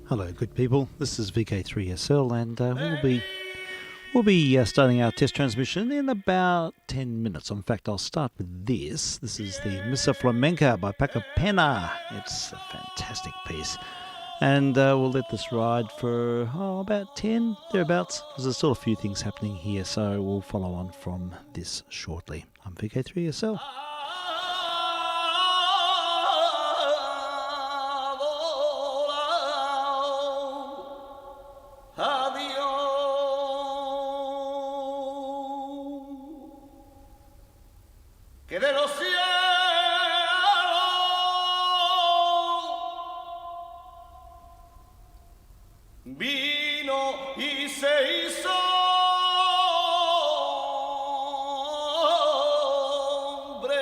Hello, good people. This is vk3sl, and we'll be starting our test transmission in about 10 minutes. In fact, I'll start with this. This is the Missa Flamenca by Paco Pena. It's a fantastic piece, and we'll let this ride for about 10 thereabouts, because there's still a few things happening here. So we'll follow on from this shortly. I'm vk3sl. Que de los cielos vino y se hizo hombre.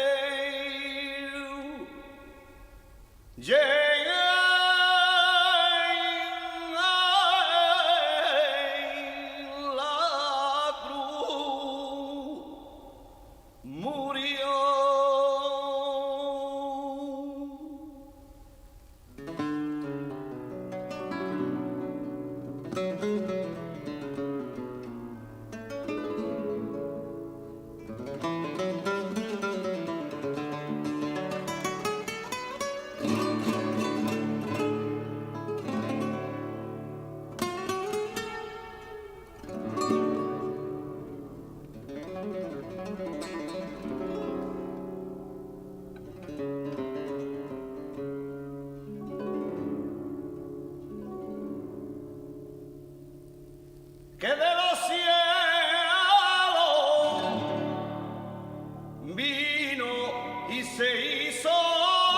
La cruz murió. Que de los cielos vino y se hizo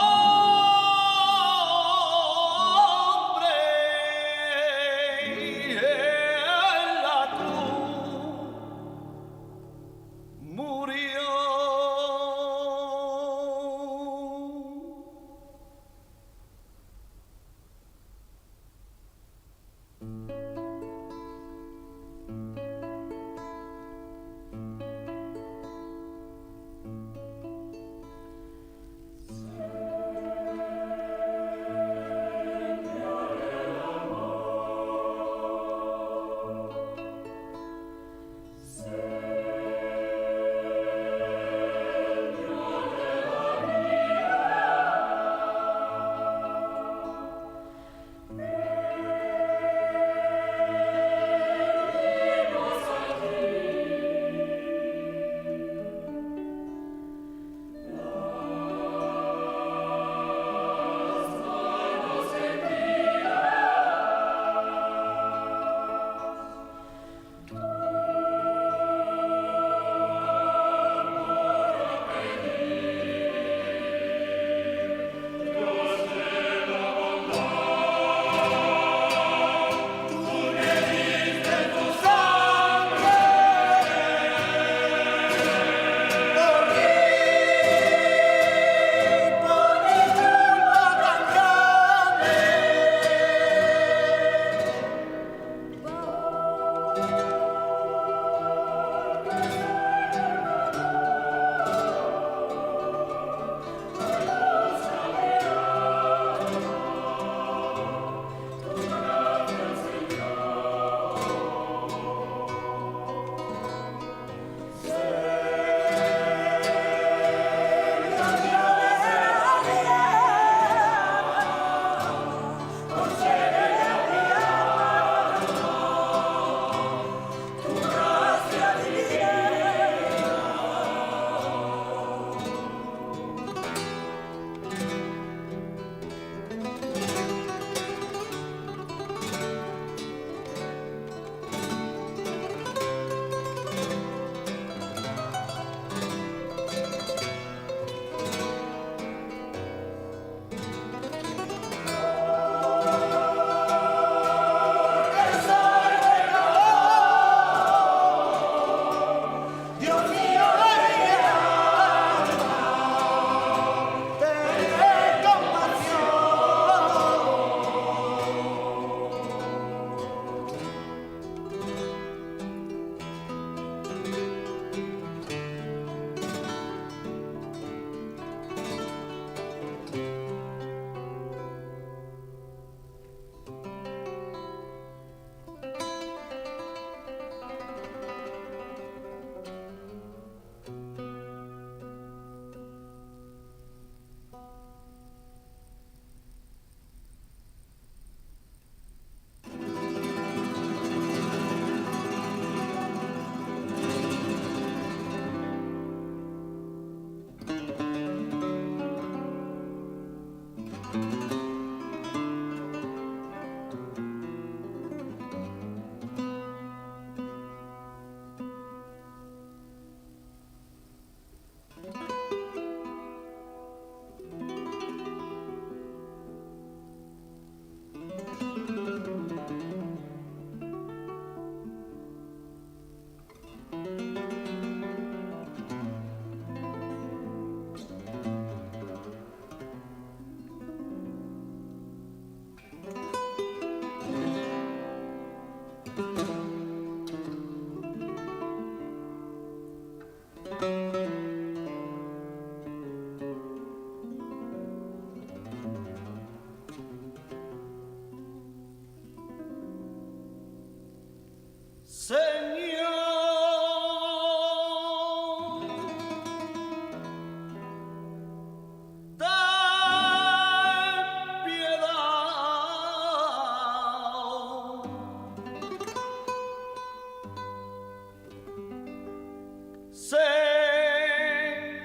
hombre y en la cruz murió.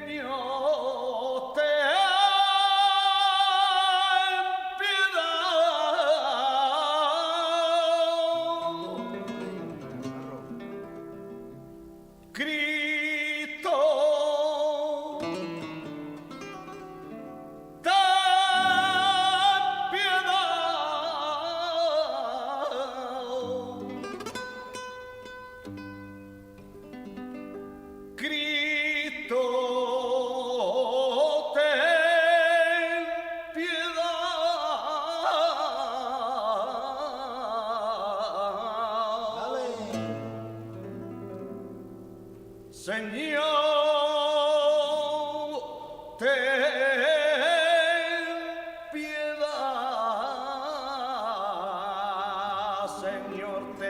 Señor, ten piedad. Cristo, ten piedad. Cristo, ten piedad. Señor, ten piedad. Señor, ten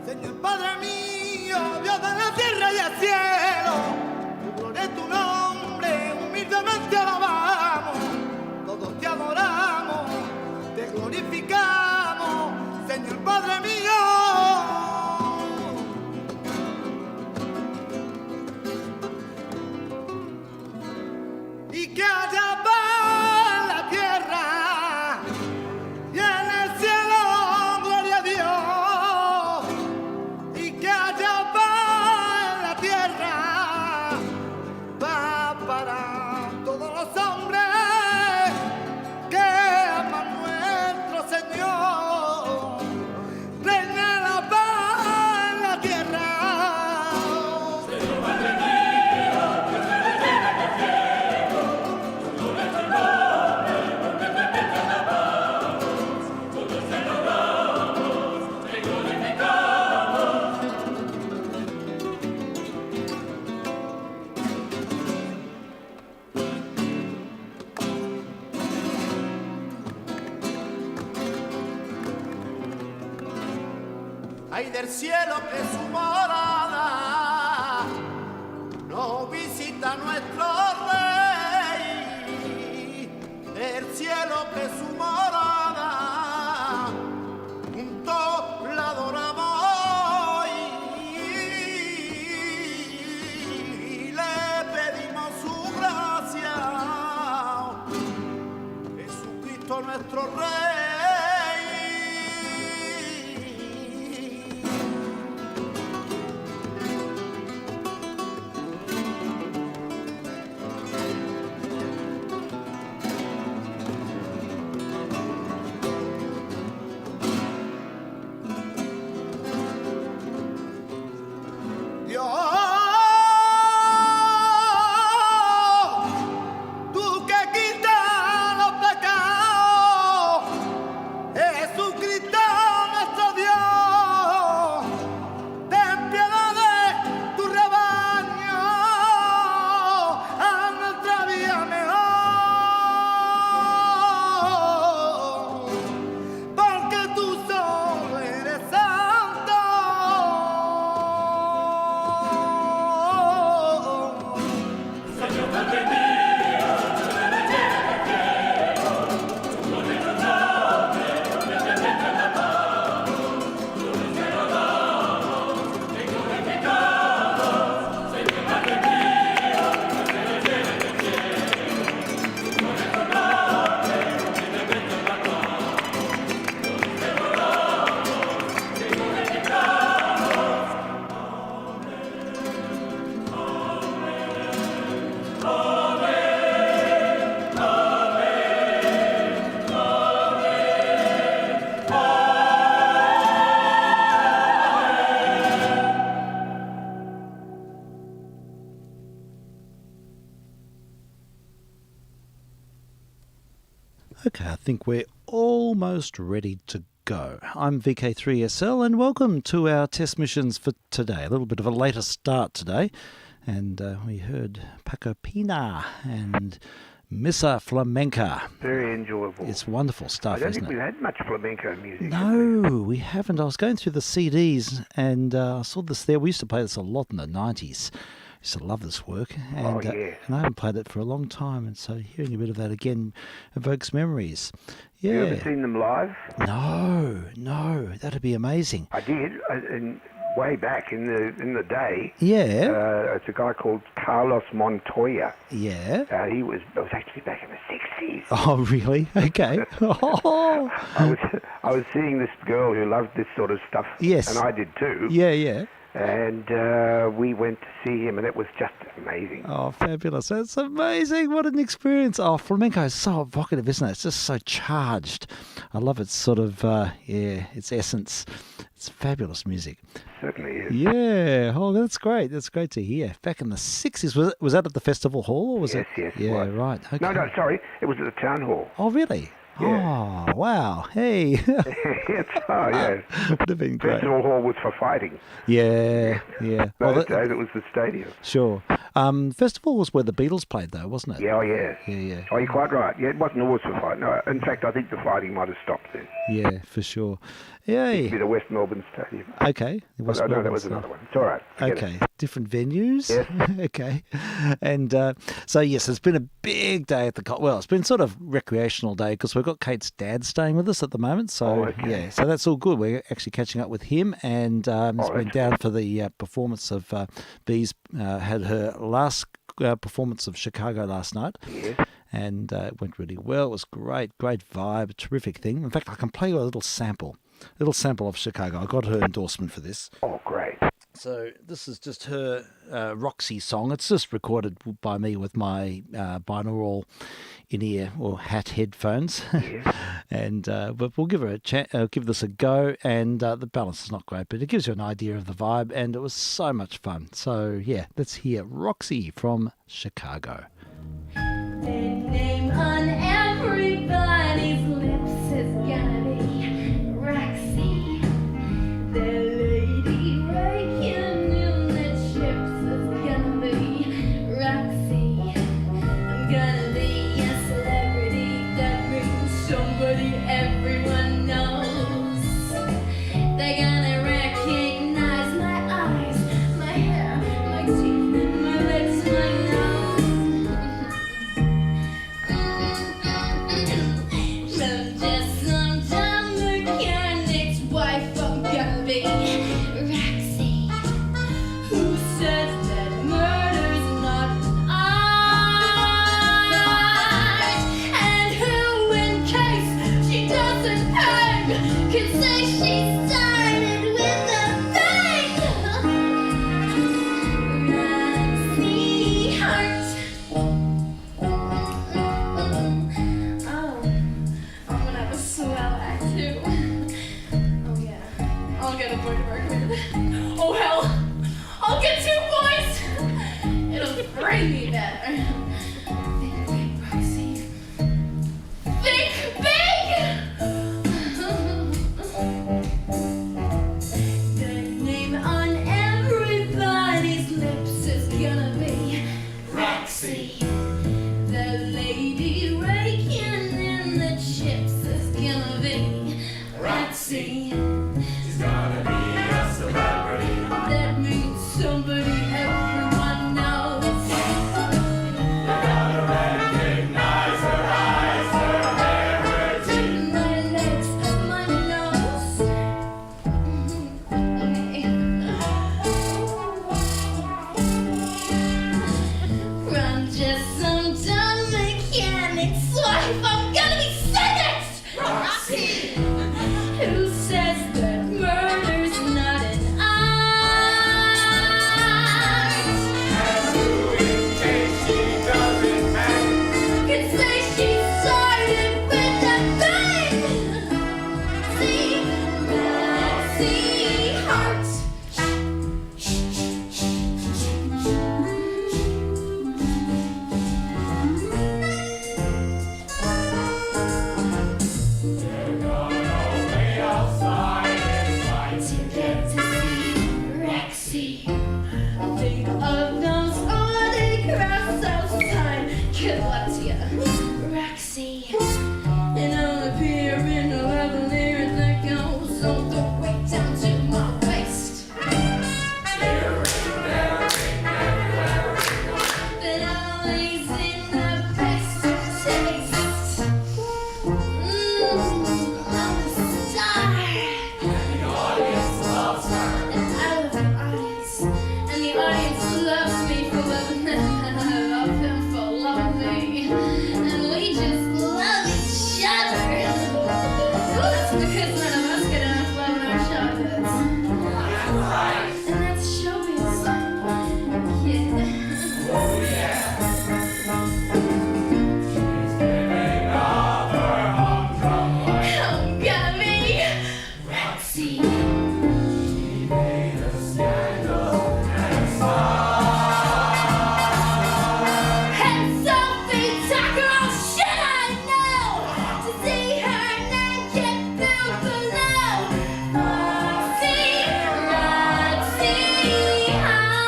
Señor Padre mío, Dios de la tierra y el cielo, tu gloria y tu nombre humildemente alabamos, todos te adoramos, te glorificamos, Señor Padre mío. Y que haya paz en la tierra y en el cielo, gloria a Dios. Y que haya paz en la tierra, paz para todos los hombres que aman nuestro Señor. Reina la paz en la tierra. Ay, del cielo que su morada nos visita nuestro rey, del cielo que su morada juntos la adoramos y le pedimos su gracia, Jesucristo nuestro rey. Okay, I think we're almost ready to go. I'm vk3sl and welcome to our test missions for today. A little bit of a later start today, and we heard Paco Pina and Missa Flamenca. Very enjoyable. It's wonderful I stuff, don't isn't think it? we've had much flamenco music. have we? No, we haven't. I was going through the CDs and I saw this there. We used to play this a lot in the 90s. I used to love this work. And, yeah. and I haven't played it for a long time. And so hearing a bit of that again evokes memories. Yeah. You ever seen them live? No, that'd be amazing. I did, way back in the day. Yeah, It's a guy called Carlos Montoya. yeah. It was actually back in the 60s. Oh, really? Okay. Oh, I was seeing this girl who loved this sort of stuff. Yes. And I did too. yeah. And we went to see him, and it was just amazing. Oh, fabulous. That's amazing. What an experience. Oh, flamenco is so evocative, isn't it? It's just so charged. I love its sort of, its essence. It's fabulous music. Certainly is. Yeah. Oh, that's great. That's great to hear. Back in the 60s, was that at the festival hall? Or was Yes, it? yes, it Yeah, was. right. Okay. No, sorry. It was at the town hall. Oh, really? Yeah. Oh, wow. Hey. Yeah. Would have been great. Festival hall was for fighting. Yeah. Well, Those days it was the stadium. sure. Festival was where the Beatles played, though, wasn't it? Yeah, oh, yeah. Yeah. Oh, you're quite right. Yeah, it wasn't always for fighting. No, in fact, I think the fighting might have stopped then. Yeah, for sure. It'd be Yay. the West Melbourne Stadium. Okay. Oh, no, that was another one. It's all right. Forget Okay, it. different venues. Yes. Okay, and so yes, it's been a big day at the well. It's been sort of recreational day because we've got Kate's dad staying with us at the moment. So Oh, okay. yeah, so that's all good. We're actually catching up with him, and he's been that's down for the performance of Bee's. Had her last performance of Chicago last night. Yes. And it went really well. It was great vibe, terrific thing. In fact, I can play you a little sample of Chicago. I got her endorsement for this. Oh, great. So this is just her Roxy song. It's just recorded by me with my binaural in-ear or hat headphones, Yes. and but we'll give her give this a go. And the balance is not great, but it gives you an idea of the vibe, and it was so much fun. So yeah, let's hear Roxy from Chicago. The name on everybody's lips is gonna be Roxy. The lady raking in the chips is gonna be Roxy. I'm gonna be a celebrity that means somebody everyone knows. They're gonna recognize my eyes, my hair, my teeth, my lips, my nose. I'm just some dumb mechanic's wife. I'm gonna be Roxy. Who says that murder's not an art? And who, in case she doesn't hang, can say she started with a bang? Roxy Hart. Oh, I'm gonna have a swell act too. Oh yeah, I'll get a boy to work with. Oh hell, I'll get 2 boys. It'll bring me better. Think big, Roxy. Think big. The name on everybody's lips is gonna be Roxy. The lady raking in the chips is gonna be Roxy. She's gonna be a celebrity. That means somebody everyone knows. Roxy. Think of those only crowds outside. Good luck to ya, Roxy. And I'll appear in a lavalier that goes all the way down to my waist. But always in the best taste. I'm a star. And I love the audience. And the audience loves me for loving them. And I love them for loving me. And we just love each other. Well, that's because none of us get enough love in our childhoods. And that's showbiz. Come get me, Roxy. And Sophie Tucker, oh shit, I know. To see her name get down below. Roxy, Roxy, heart.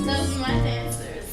Those are my dancers.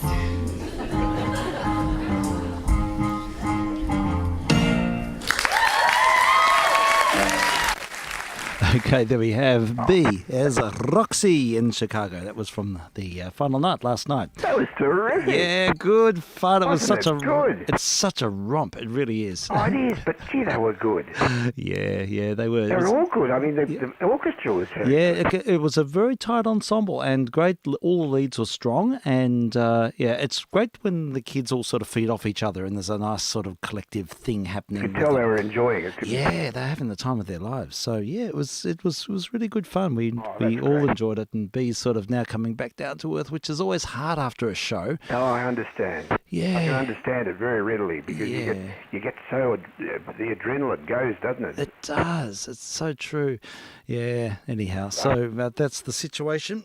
Okay, there we have B as Roxy in Chicago. That was from the final night last night. That was terrific. Yeah, good fun. It was Wasn't such it a good? It's such a romp. It really is. Oh, it is, but gee, they were good. Yeah, they were. They were all good. I mean, the orchestra was very Yeah, it was a very tight ensemble and great. All the leads were strong, and it's great when the kids all sort of feed off each other, and there's a nice sort of collective thing happening. You could tell they were enjoying it. Yeah, they're having the time of their lives. So yeah, it was really good fun. We that's all great. enjoyed it, and B's sort of now coming back down to earth, which is always hard after a show. Oh, I understand. Yeah. I can understand it very readily because Yeah. you get so the adrenaline goes, doesn't it? It does. It's so true. Yeah. Anyhow, so that's the situation.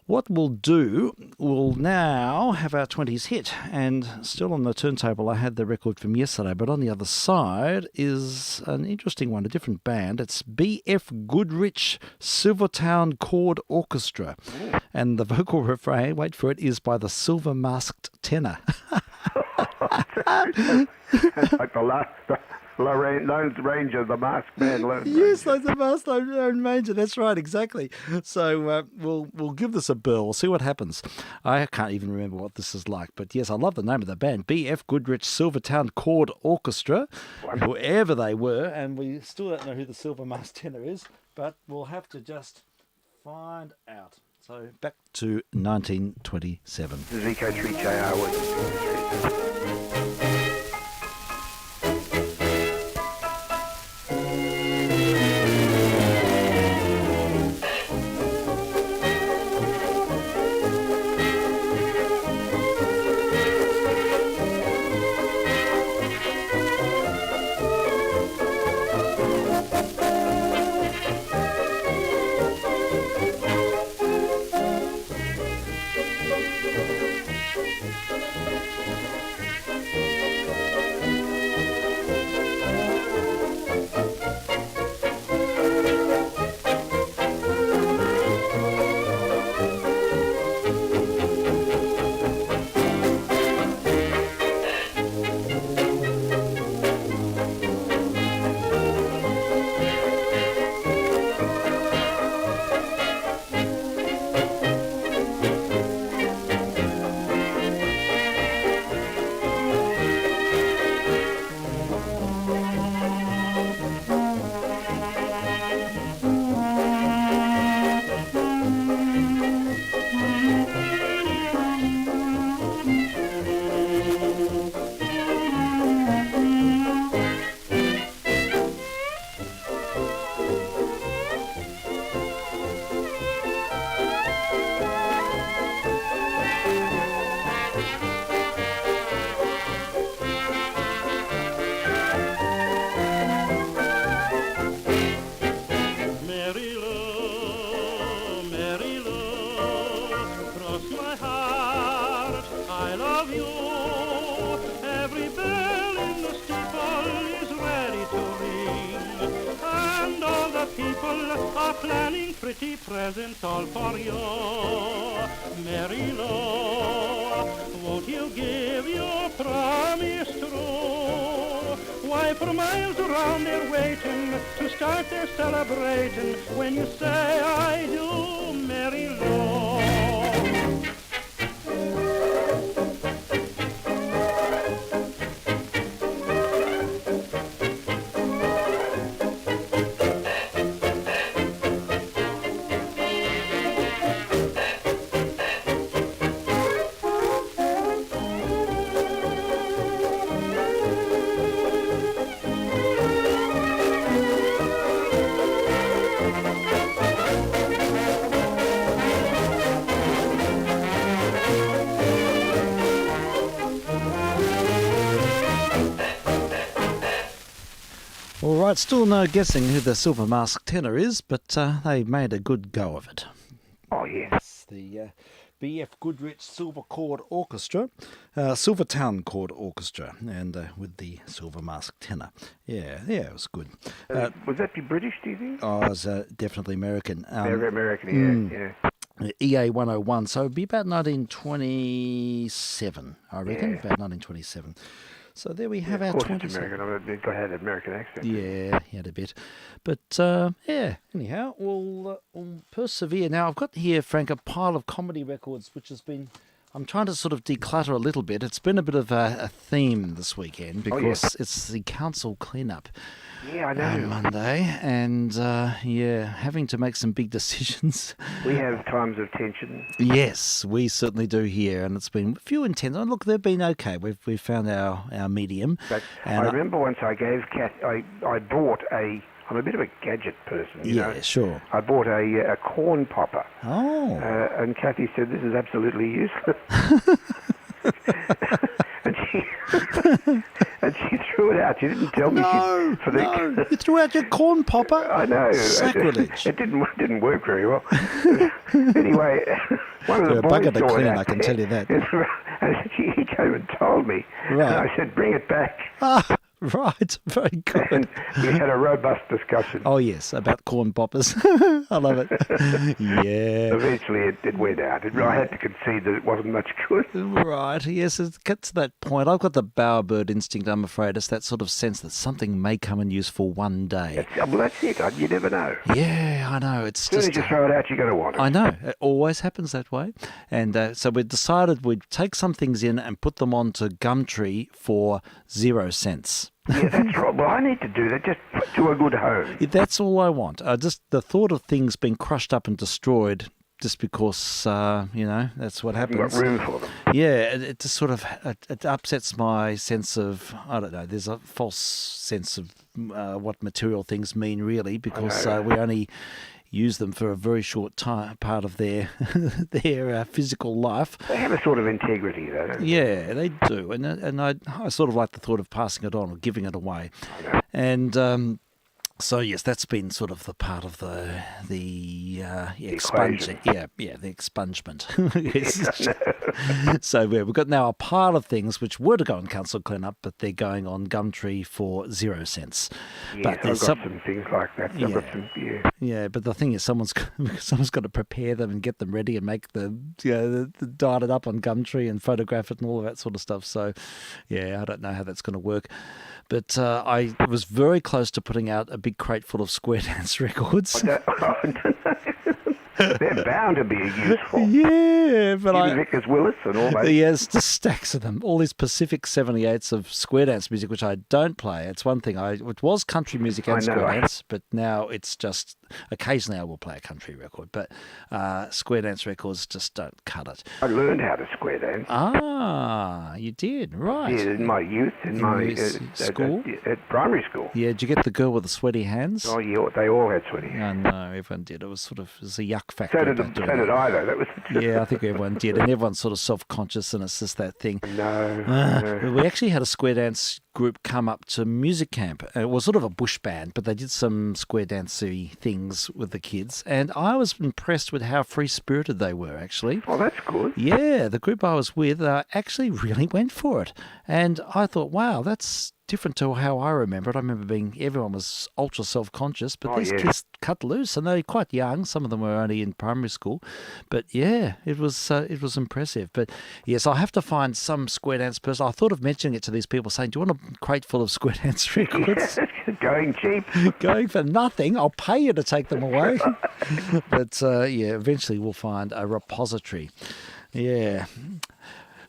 What we'll do, we'll now have our 20s hit, and still on the turntable, I had the record from yesterday, but on the other side is an interesting one, a different band. It's B.F. Goodrich Silvertown Chord Orchestra, and the vocal refrain, wait for it, is by the Silver Masked Tenor. Like the Lone Ranger, the masked man. Yes, like the Masked Lone Ranger. That's right, exactly. So we'll give this a burl. We'll see what happens. I can't even remember what this is like, but yes, I love the name of the band, B.F. Goodrich Silvertown Chord Orchestra, whoever they were, and we still don't know who the Silver Masked Tenor is, but we'll have to just find out. So back to 1927. vk3sl was. pretty presents all for you. Mary Lou, won't you give your promise true? Why, for miles around they're waiting to start their celebrating when you say I do, Mary Lou. All right, still no guessing who the Silver Mask tenor is, but they made a good go of it. Oh, yeah. It's the B.F. Goodrich Silver Chord Orchestra, Silvertown Chord Orchestra, and with the Silver Mask tenor. Yeah, it was good. Would that be British, do you think? Oh, it was definitely American. American, yeah. EA 101, so it'd be about 1927, I reckon, Yeah. about 1927. So there we have our Of course 27. it's American. I mean, it had an American accent. Yeah, he had a bit. But, anyhow, we'll persevere. Now, I've got here, Frank, a pile of comedy records, which has been... I'm trying to sort of declutter a little bit. It's been a bit of a theme this weekend because it's the council clean-up Yeah, I know. on Monday. And, having to make some big decisions. We have times of tension. Yes, we certainly do here, and it's been a few intense. Oh, look, they've been okay. We've found our medium. But And I remember once I gave Kat, I bought I'm a bit of a gadget person, you know. Yeah, sure. I bought a corn popper. Oh. And Kathy said, this is absolutely useless. and she threw it out. She didn't tell me. No, you threw out your corn popper? I know. Sacrilege. It didn't work very well. Anyway, one of You're the a boys bugger to saw clean, it out I can tell you that. And he came and told me. Right. And I said, bring it back. Ah, right. Very good. And we had a robust discussion. Oh, yes, about corn poppers. I love it. Yeah. Eventually it went out. I had to concede that it wasn't much good. Right, yes, it gets to that point. I've got the bowerbird instinct, I'm afraid. It's that sort of sense that something may come in useful one day. That's it. You never know. Yeah, I know. It's As soon just... as you throw it out, you're going to want it. I know. It always happens that way. And so we decided we'd take some things in and put them onto Gumtree for 0 cents. Yeah, that's right. Well, I need to do that just to a good home. That's all I want. Just the thought of things being crushed up and destroyed just because, that's what You've happens. got room for them. Yeah, it just sort of it upsets my sense of, I don't know, there's a false sense of what material things mean really because we only use them for a very short time, part of their physical life. They have a sort of integrity, though, don't they? Yeah, they do, and I sort of like the thought of passing it on or giving it away, and so yes, that's been sort of the part of the expunging. equation. Yeah, the expungement. Yes. So we've got now a pile of things which were to go on council cleanup, but they're going on Gumtree for 0 cents. Yes, But I've there's got some things like that. I've got some, Yeah, but the thing is, someone's got to prepare them and get them ready and make dial it up on Gumtree and photograph it and all of that sort of stuff. So, yeah, I don't know how that's going to work. But I was very close to putting out a big crate full of square dance records. They're bound to be useful. Yeah, but Even Vickers Willis and all that. Yes, just stacks of them. All these Pacific 78s of square dance music, which I don't play. It's one thing. It was country music and square dance, but now it's just occasionally I will play a country record, but square dance records just don't cut it. I learned how to square dance. Ah, you did, right? Yeah, in my youth, in my school, at primary school. Yeah, did you get the girl with the sweaty hands? Oh, yeah, they all had sweaty hands. No, everyone did. It was a yuck factor. So did I, though. That was yeah, I think everyone did, and everyone's sort of self-conscious, and it's just that thing. No. We actually had a square dance group come up to music camp. It was sort of a bush band, but they did some square dancey things with the kids, and I was impressed with how free-spirited they were, actually. Oh, that's good. Yeah, the group I was with actually really went for it, and I thought, wow, that's different to how I remember it. I remember everyone was ultra self-conscious, but Oh, these yeah. kids cut loose, and they're quite young. Some of them were only in primary school, but yeah, it was impressive. But yes, I'll have to find some square dance person. I thought of mentioning it to these people, saying, "Do you want a crate full of square dance records?" Going cheap. Going for nothing. I'll pay you to take them away. But yeah, eventually we'll find a repository. Yeah.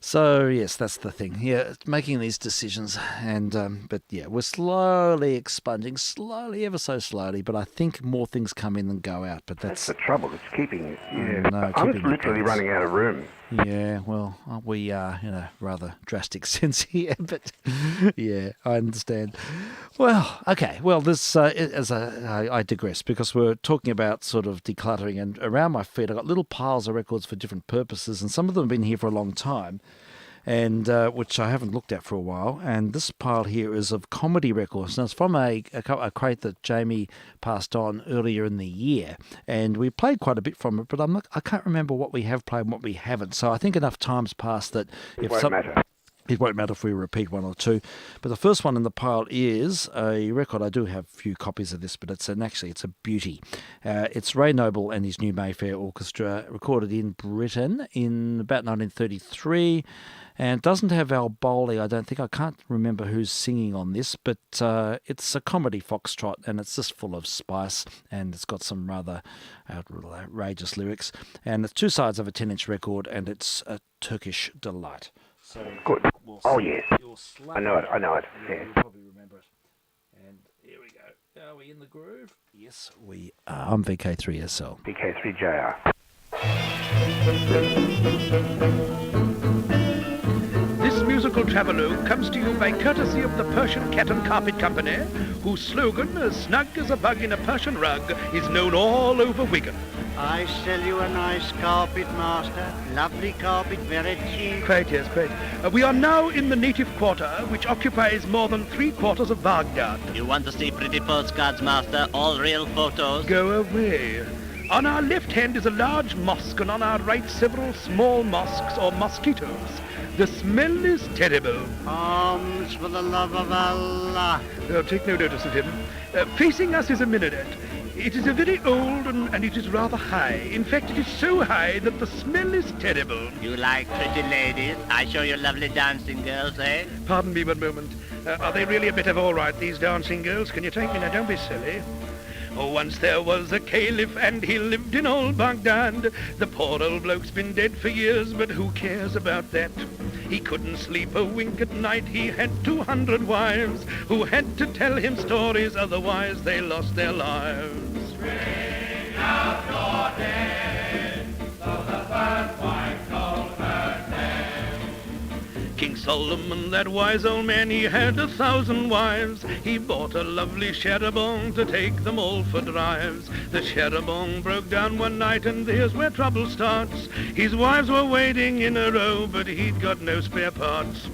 So yes, that's the thing. Yeah, making these decisions, and but yeah, we're slowly expunging, ever so slowly. But I think more things come in than go out. But That's that's the trouble. It's keeping. Yeah. no, I'm keeping the literally balance. running out of room. Yeah, well, we are in a rather drastic sense here, but yeah, I understand. Well, okay, well, this I digress, because we're talking about sort of decluttering, and around my feet I've got little piles of records for different purposes, and some of them have been here for a long time, and which I haven't looked at for a while. And this pile here is of comedy records. Now, it's from a crate that Jamie passed on earlier in the year, and we played quite a bit from it, but I can't remember what we have played and what we haven't. So I think enough time's passed that It won't matter. it won't matter if we repeat one or two. But the first one in the pile is a record. I do have a few copies of this, but it's a beauty. It's Ray Noble and his New Mayfair Orchestra, recorded in Britain in about 1933. And it doesn't have Al Bowley, I don't think. I can't remember who's singing on this, but it's a comedy foxtrot, and it's just full of spice, and it's got some rather outrageous lyrics. And it's two sides of a 10-inch record, and it's a Turkish delight. So Good. we'll Oh, see. yes. You'll I know it. Yeah. You probably remember it. And here we go. Are we in the groove? Yes, we are. I'm vk3sl. vk3jr. This musical travelogue comes to you by courtesy of the Persian Cat and Carpet Company, whose slogan, as snug as a bug in a Persian rug, is known all over Wigan. I sell you a nice carpet, master. Lovely carpet, very cheap. Quite, yes, quite. We are now in the native quarter, which occupies more than 3/4 of Baghdad. You want to see pretty postcards, master? All real photos? Go away. On our left hand is a large mosque, and on our right several small mosques or mosquitoes. The smell is terrible. Alms for the love of Allah. Take no notice of him. Facing us is a minaret. It is a very old and it is rather high. In fact, it is so high that the smell is terrible. You like pretty ladies? I show you lovely dancing girls, eh? Pardon me one moment. Are they really a bit of all right, these dancing girls? Can you take me now? Don't be silly. Oh, once there was a caliph and he lived in old Baghdad. The poor old bloke's been dead for years, but who cares about that? He couldn't sleep a wink at night. He had 200 wives who had to tell him stories, otherwise they lost their lives. Bring out your dead, though the first wife told her name. King Solomon, that wise old man, he had 1,000 wives. He bought a lovely charabanc to take them all for drives. The charabanc broke down one night, and here's where trouble starts. His wives were waiting in a row, but he'd got no spare parts.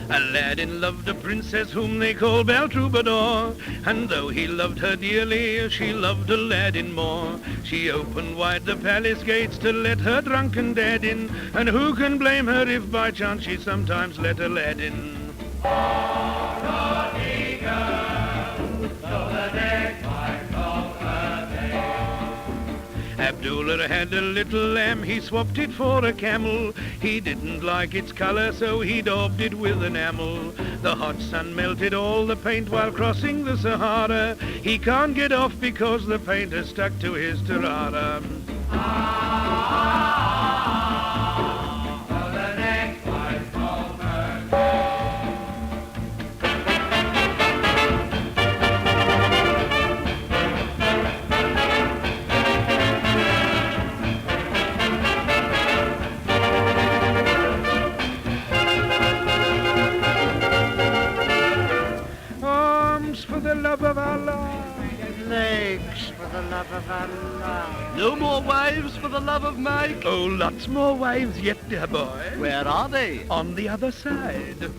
Aladdin loved a princess whom they call Belle Troubadour, and though he loved her dearly, she loved Aladdin more. She opened wide the palace gates to let her drunken dad in, and who can blame her if by chance she sometimes let Aladdin? Abdullah had a little lamb, he swapped it for a camel. He didn't like its colour, so he daubed it with enamel. The hot sun melted all the paint while crossing the Sahara. He can't get off because the paint has stuck to his tarara. Arms for the love of Allah. Legs for the love of Allah. No more waves for the love of Mike? Oh, lots more waves yet, dear boy. Where are they? On the other side.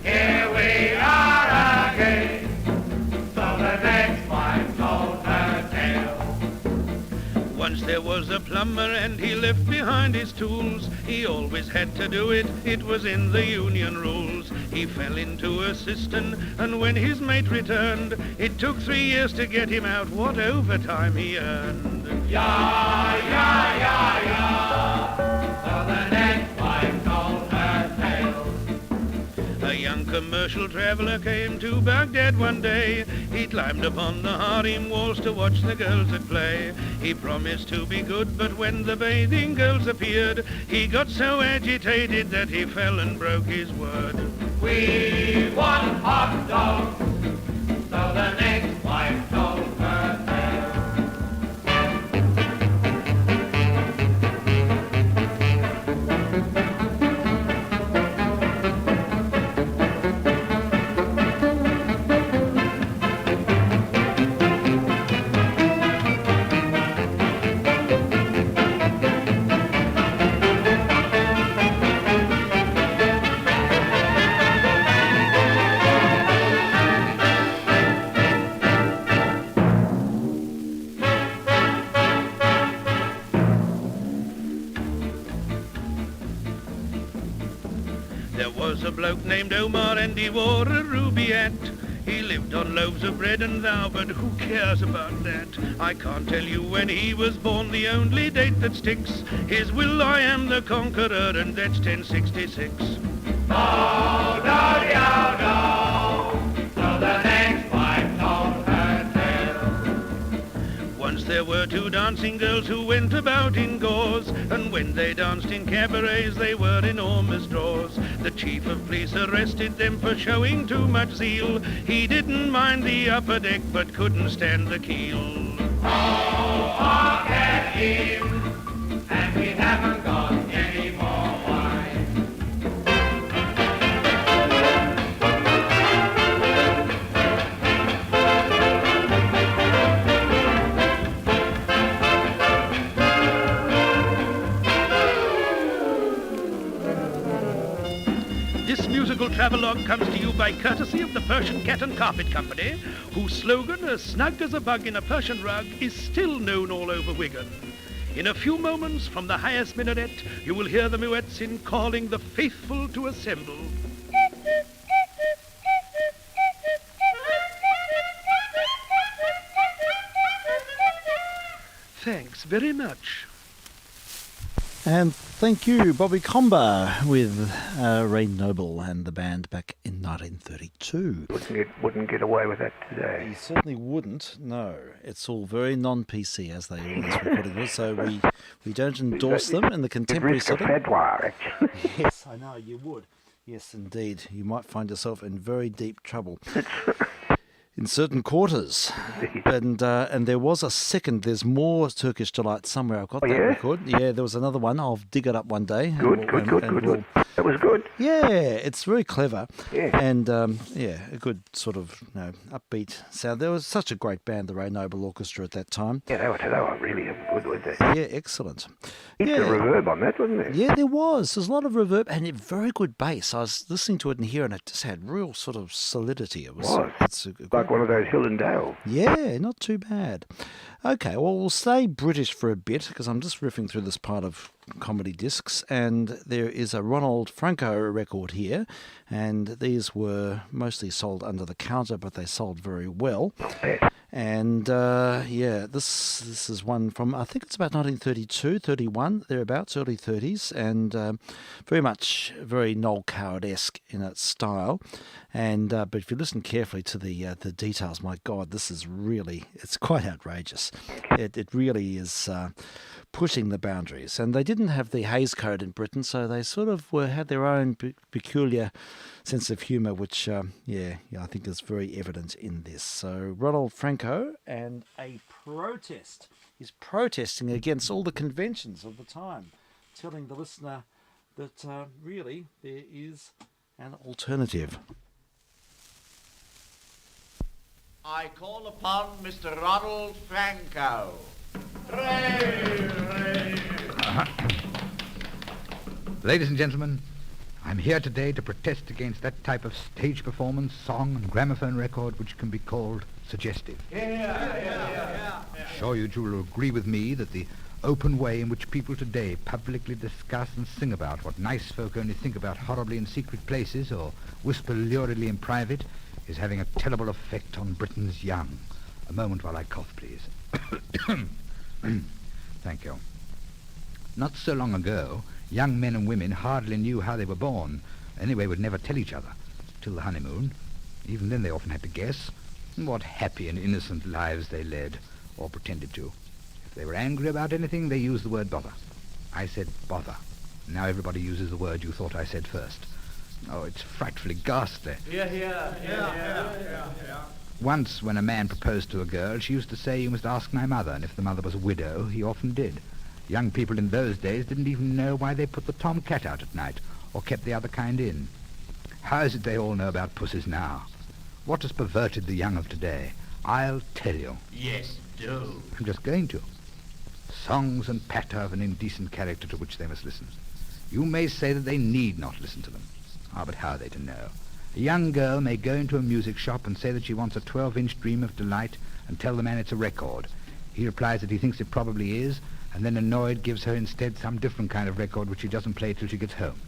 Here we are again. So the next wife told her tale. Once there was a plumber and he left behind his tools. He always had to do it, it was in the union rules. He fell into a cistern and when his mate returned, it took 3 years to get him out, what overtime he earned. Ya, ya, ya, ya. So the next wife told her tale. A young commercial traveller came to Baghdad one day. He climbed upon the harem walls to watch the girls at play. He promised to be good, but when the bathing girls appeared, he got so agitated that he fell and broke his word. We want hot dogs. So the next wife told her tale. There was a bloke named Omar and he wore a ruby hat. He lived on loaves of bread and thou, but who cares about that? I can't tell you when he was born, the only date that sticks. His will I am the conqueror, and that's 1066. Oh, no, no, no. So the next wife told her tale. Once there were two dancing girls who went about in gauze, and when they danced in cabarets they were enormous draws. The chief of police arrested them for showing too much zeal. He didn't mind the upper deck but couldn't stand the keel. Oh, hark at him, and we haven't got any more wine. This musical travelogue comes to you by courtesy of the Persian Cat and Carpet Company, whose slogan, as snug as a bug in a Persian rug, is still known all over Wigan. In a few moments from the highest minaret, you will hear the muezzin calling the faithful to assemble. Thanks very much. And thank you, Bobby Comber, with Ray Noble and the band back in 1932. Wouldn't get away with that today. You certainly wouldn't, no. It's all very non-PC, as they always recorded it, so we don't endorse them in the contemporary Risk of setting. fatwa, actually. Yes, I know, you would. Yes, indeed. You might find yourself in very deep trouble. In certain quarters. And there was a second, there's more Turkish Delight somewhere. I've got that record. Yeah, there was another one. I'll dig it up one day. Good. That was good. Yeah, it's very clever. Yeah. And, a good sort of, upbeat sound. There was such a great band, the Ray Noble Orchestra, at that time. Yeah, they were really good, weren't they? Yeah, excellent. Heaps of reverb on that, wasn't there? Yeah, there was. There's a lot of reverb and a very good bass. I was listening to it in here and it just had real sort of solidity. It was. It's like one of those Hill and Dale. Yeah, not too bad. Okay, well, we'll stay British for a bit because I'm just riffing through this part of comedy discs, and there is a Ronald Franco record here, and these were mostly sold under the counter, but they sold very well. And this is one from, I think it's about 1932, 31, thereabouts, early 30s, and very Noel Coward-esque in its style. And but if you listen carefully to the details, my God, this is really, it's quite outrageous. It really is pushing the boundaries. And they didn't have the Hays Code in Britain, so they sort of had their own peculiar sense of humour, which, I think is very evident in this. So Ronald Franco and a protest. He's protesting against all the conventions of the time, telling the listener that really there is an alternative. I call upon Mr. Ronald Franco. Ladies and gentlemen, I'm here today to protest against that type of stage performance, song and gramophone record which can be called suggestive. Sure you two will agree with me that the open way in which people today publicly discuss and sing about what nice folk only think about horribly in secret places or whisper luridly in private is having a terrible effect on Britain's young. A moment while I cough, please. Thank you. Not so long ago, young men and women hardly knew how they were born. Anyway, would never tell each other. Till the honeymoon. Even then they often had to guess. And what happy and innocent lives they led, or pretended to. If they were angry about anything, they used the word bother. I said bother. Now everybody uses the word you thought I said first. Oh, it's frightfully ghastly. Once, when a man proposed to a girl, she used to say, "You must ask my mother," and if the mother was a widow, he often did. Young people in those days didn't even know why they put the tomcat out at night, or kept the other kind in. How is it they all know about pussies now? What has perverted the young of today? I'll tell you. Yes, do. I'm just going to. Songs and patter of an indecent character to which they must listen. You may say that they need not listen to them. Ah, but how are they to know? A young girl may go into a music shop and say that she wants a 12-inch Dream of Delight and tell the man it's a record. He replies that he thinks it probably is, and then annoyed gives her instead some different kind of record which she doesn't play till she gets home.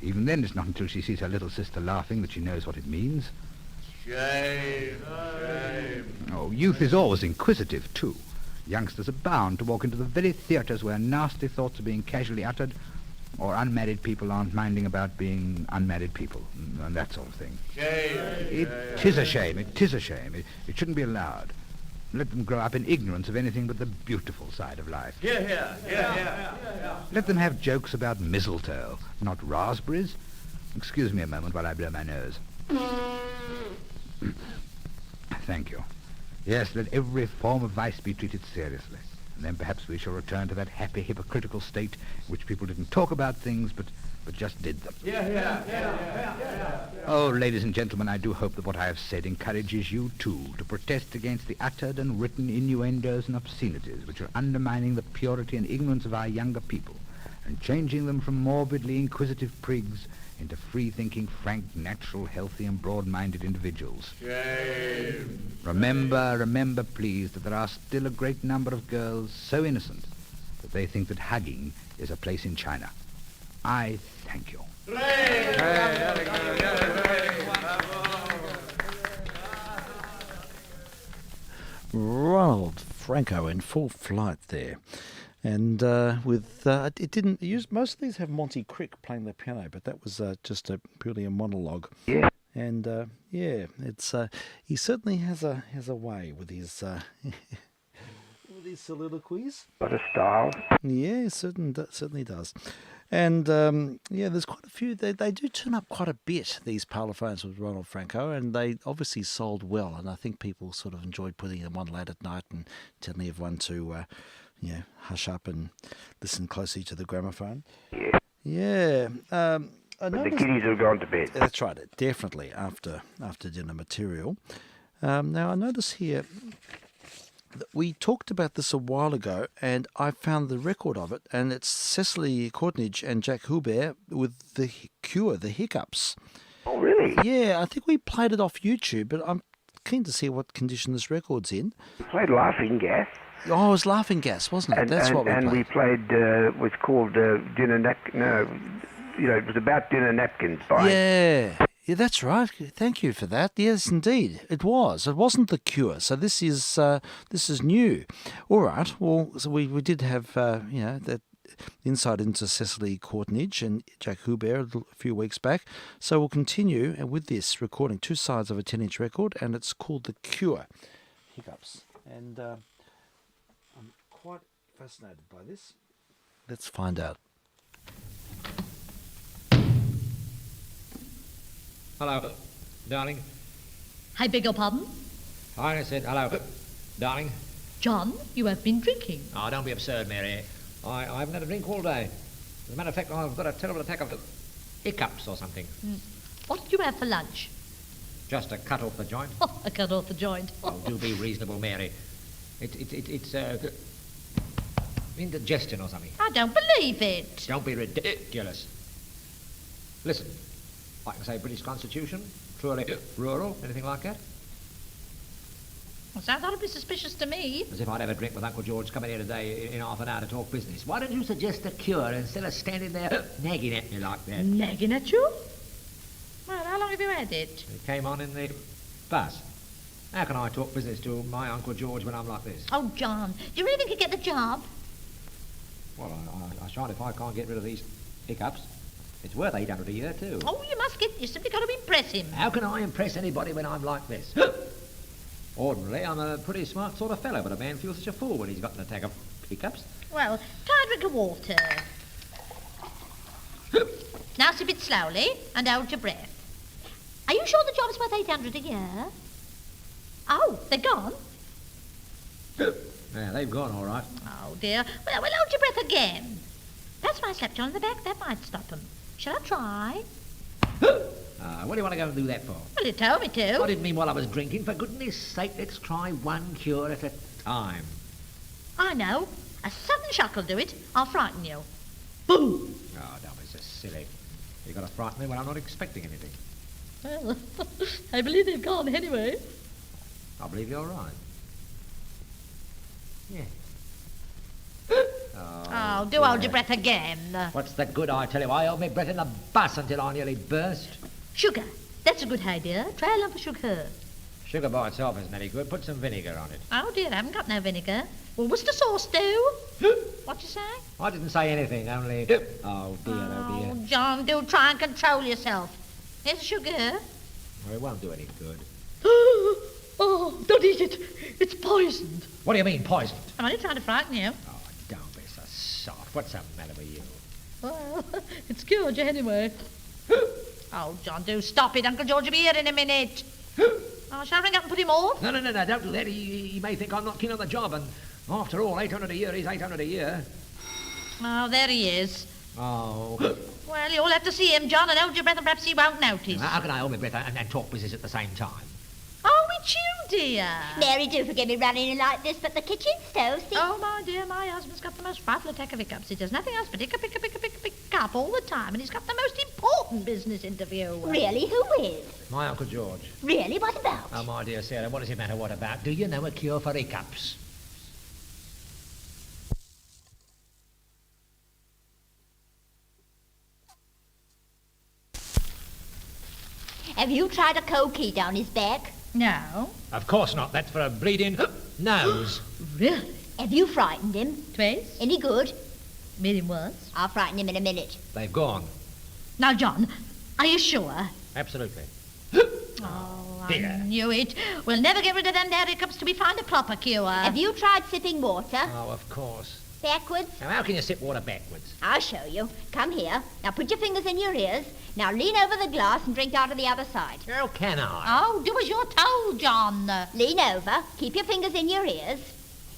Even then it's not until she sees her little sister laughing that she knows what it means. Shame, shame. Oh, youth is always inquisitive, too. Youngsters are bound to walk into the very theatres where nasty thoughts are being casually uttered, or unmarried people aren't minding about being unmarried people, and that sort of thing. Shame. It is a shame. It is a shame. It shouldn't be allowed. Let them grow up in ignorance of anything but the beautiful side of life. Let them have jokes about mistletoe, not raspberries. Excuse me a moment while I blow my nose. Thank you. Yes, let every form of vice be treated seriously. And then perhaps we shall return to that happy, hypocritical state in which people didn't talk about things, but just did them. Oh, ladies and gentlemen, I do hope that what I have said encourages you, too, to protest against the uttered and written innuendos and obscenities which are undermining the purity and ignorance of our younger people and changing them from morbidly inquisitive prigs into free-thinking, frank, natural, healthy, and broad-minded individuals. Shame. Remember, please, that there are still a great number of girls so innocent that they think that hugging is a place in China. I thank you. Ronald Franco in full flight there. And it didn't use, most of these have Monty Crick playing the piano, but that was just purely a monologue. Yeah. And it's he certainly has a way with his with his soliloquies. What a style. Yeah, certainly does. And there's quite a few. They do turn up quite a bit, these parlophones with Ronald Franco, and they obviously sold well. And I think people sort of enjoyed putting them on late at night and telling everyone to hush up and listen closely to the gramophone. Yeah. Yeah. But the kiddies have gone to bed. That's right. Definitely after dinner material. Now I notice here that we talked about this a while ago, and I found the record of it, and it's Cecily Courtnidge and Jack Hubert with The Cure, The Hiccups. Oh, really? Yeah, I think we played it off YouTube, but I'm keen to see what condition this record's in. We played Laughing Gas. Oh, it was Laughing Gas, wasn't it? That's what we played. And we played, it was called Dinner Napkin. No, it was about dinner napkins. Yeah, that's right. Thank you for that. Yes, indeed, it was. It wasn't The Cure, so this is new. All right. Well, so we did have that insight into Cecily Courtnidge and Jack Hubert a few weeks back. So we'll continue with this recording, two sides of a 10-inch record, and it's called The Cure. Hiccups. And I'm quite fascinated by this. Let's find out. Hello, darling. I beg your pardon? I said hello, darling. John, you have been drinking. Oh, don't be absurd, Mary. I haven't had a drink all day. As a matter of fact, I've got a terrible attack of hiccups or something. What did you have for lunch? Just a cut off the joint. Oh, I cut off the joint. Oh, do be reasonable, Mary. It's indigestion or something. I don't believe it. Don't be ridiculous. Listen, I can say British Constitution, truly rural, anything like that. Well, sounds horribly suspicious to me. As if I'd have a drink with Uncle George coming here today in half an hour to talk business. Why don't you suggest a cure instead of standing there nagging at me like that? Nagging at you? Well, how long have you had it? It came on in the bus. How can I talk business to my Uncle George when I'm like this? Oh, John, do you really think you get the job? Well, I shan't if I can't get rid of these hiccups. It's worth 800 a year, too. Oh, you simply got to impress him. How can I impress anybody when I'm like this? Ordinarily, I'm a pretty smart sort of fellow, but a man feels such a fool when he's got an attack of hiccups. Well, try a drink of water. Now sip it slowly and hold your breath. Are you sure the job's worth 800 a year? Oh, they're gone? Yeah, they've gone all right. Oh, dear. Well, hold your breath again. Perhaps if I slapped you on the back, that might stop them. Shall I try? What do you want to go and do that for? Well, you told me to. I didn't mean while I was drinking. For goodness sake, let's try one cure at a time. I know. A sudden shock will do it. I'll frighten you. Boo! Oh, don't be so silly. You've got to frighten me when I'm not expecting anything. Well, I believe they've gone anyway. I believe you're right. Yeah. Oh, do hold your breath again. What's the good, I tell you? I held my breath in the bus until I nearly burst. Sugar. That's a good idea. Try a lump of sugar. Sugar by itself isn't any good. Put some vinegar on it. Oh, dear, I haven't got no vinegar. Well, Worcester sauce do. What you say? I didn't say anything, only... Oh, dear, oh, dear. Oh, John, do try and control yourself. Here's the sugar. Well, it won't do any good. Oh, don't eat it. It's poisoned. What do you mean, poisoned? I'm only trying to frighten you. Oh, don't be so soft. What's the matter with you? Well, it's cured you anyway. Oh, John, do stop it. Uncle George will be here in a minute. Oh, shall I ring up and put him off? No, don't do that. He may think I'm not keen on the job, and after all, 800 a year is 800 a year. Oh, there he is. Oh. Well, you'll have to see him, John, and hold your breath and perhaps he won't notice. How can I hold my breath and talk business at the same time? Oh, it's you, dear. Mary, do forgive me running in like this, but the kitchen's so thick. Oh, my dear, my husband's got the most frightful attack of hiccups. He does nothing else but hiccup all the time, and he's got the most important business interview. Really? Who is? My Uncle George. Really? What about? Oh, my dear Sarah, what does it matter what about? Do you know a cure for hiccups? Have you tried a cold key down his back? No. Of course not. That's for a bleeding nose. Really? Have you frightened him? Twice? Any good? Made him once. I'll frighten him in a minute. They've gone. Now, John, are you sure? Absolutely. Oh, Dear. I knew it. We'll never get rid of them there hiccups till we find a proper cure. Have you tried sipping water? Oh, of course. Backwards? Now, how can you sip water backwards? I'll show you. Come here. Now put your fingers in your ears. Now lean over the glass and drink out of the other side. How can I? Oh, do as you're told, John. Lean over. Keep your fingers in your ears.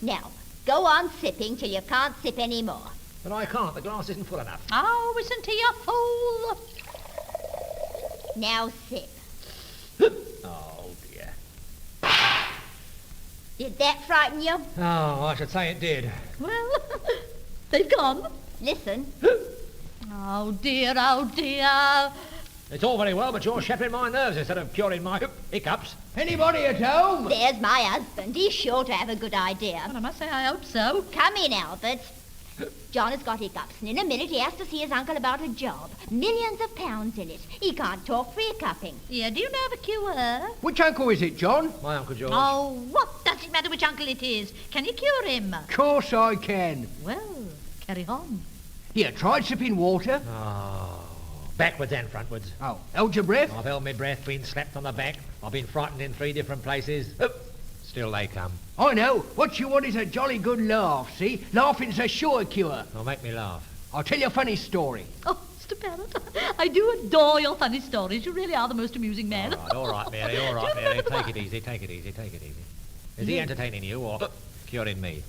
Now, go on sipping till you can't sip any more. But I can't. The glass isn't full enough. Oh, listen to your fool. Now sip. Oh, dear. Did that frighten you? Oh, I should say it did. Well, they've gone. Listen. Oh, dear, oh, dear. It's all very well, but you're shattering my nerves instead of curing my hiccups. Anybody at home? There's my husband. He's sure to have a good idea. Well, I must say I hope so. Come in, Albert. John has got hiccups, and in a minute he has to see his uncle about a job. Millions of pounds in it. He can't talk for hiccuping. Yeah, do you know of a cure? Which uncle is it, John? My Uncle George. Oh, what does it matter which uncle it is? Can you cure him? Course I can. Well, carry on. Here, try sipping water. Oh, backwards and frontwards. Oh, hold your breath. I've held my breath, been slapped on the back. I've been frightened in 3 different places. Still they come. I know. What you want is a jolly good laugh, see? Laughing's a sure cure. They'll make me laugh. I'll tell you a funny story. Oh, Mr. Parrot, I do adore your funny stories. You really are the most amusing man. All right, Mary, all right, Mary. Take it easy, take it easy, take it easy. Is he entertaining you or curing me?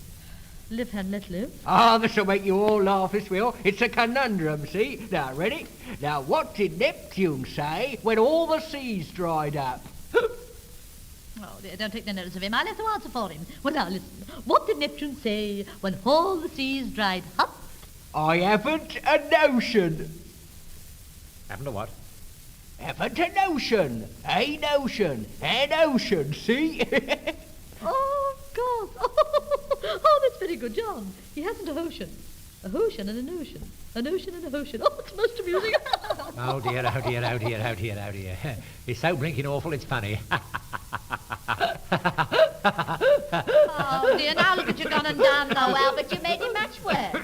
Live and let live. Ah, this'll make you all laugh, this will. It's a conundrum, see? Now, ready? Now, what did Neptune say when all the seas dried up? Oh, dear, don't take no notice of him. I'll have to answer for him. Well, now, listen. What did Neptune say when all the seas dried up? I haven't a notion. Haven't a what? Haven't a notion. A notion. An ocean, see? Oh, God. Oh, that's very good, John. He hasn't a ocean. A ocean and an ocean. An ocean and a ocean. Oh, it's most amusing. Oh, dear, oh, dear, oh, dear, oh, dear, oh, dear. He's so blinking awful, it's funny. Oh, dear, now look at you gone and done. Oh, Albert, you made it much worse.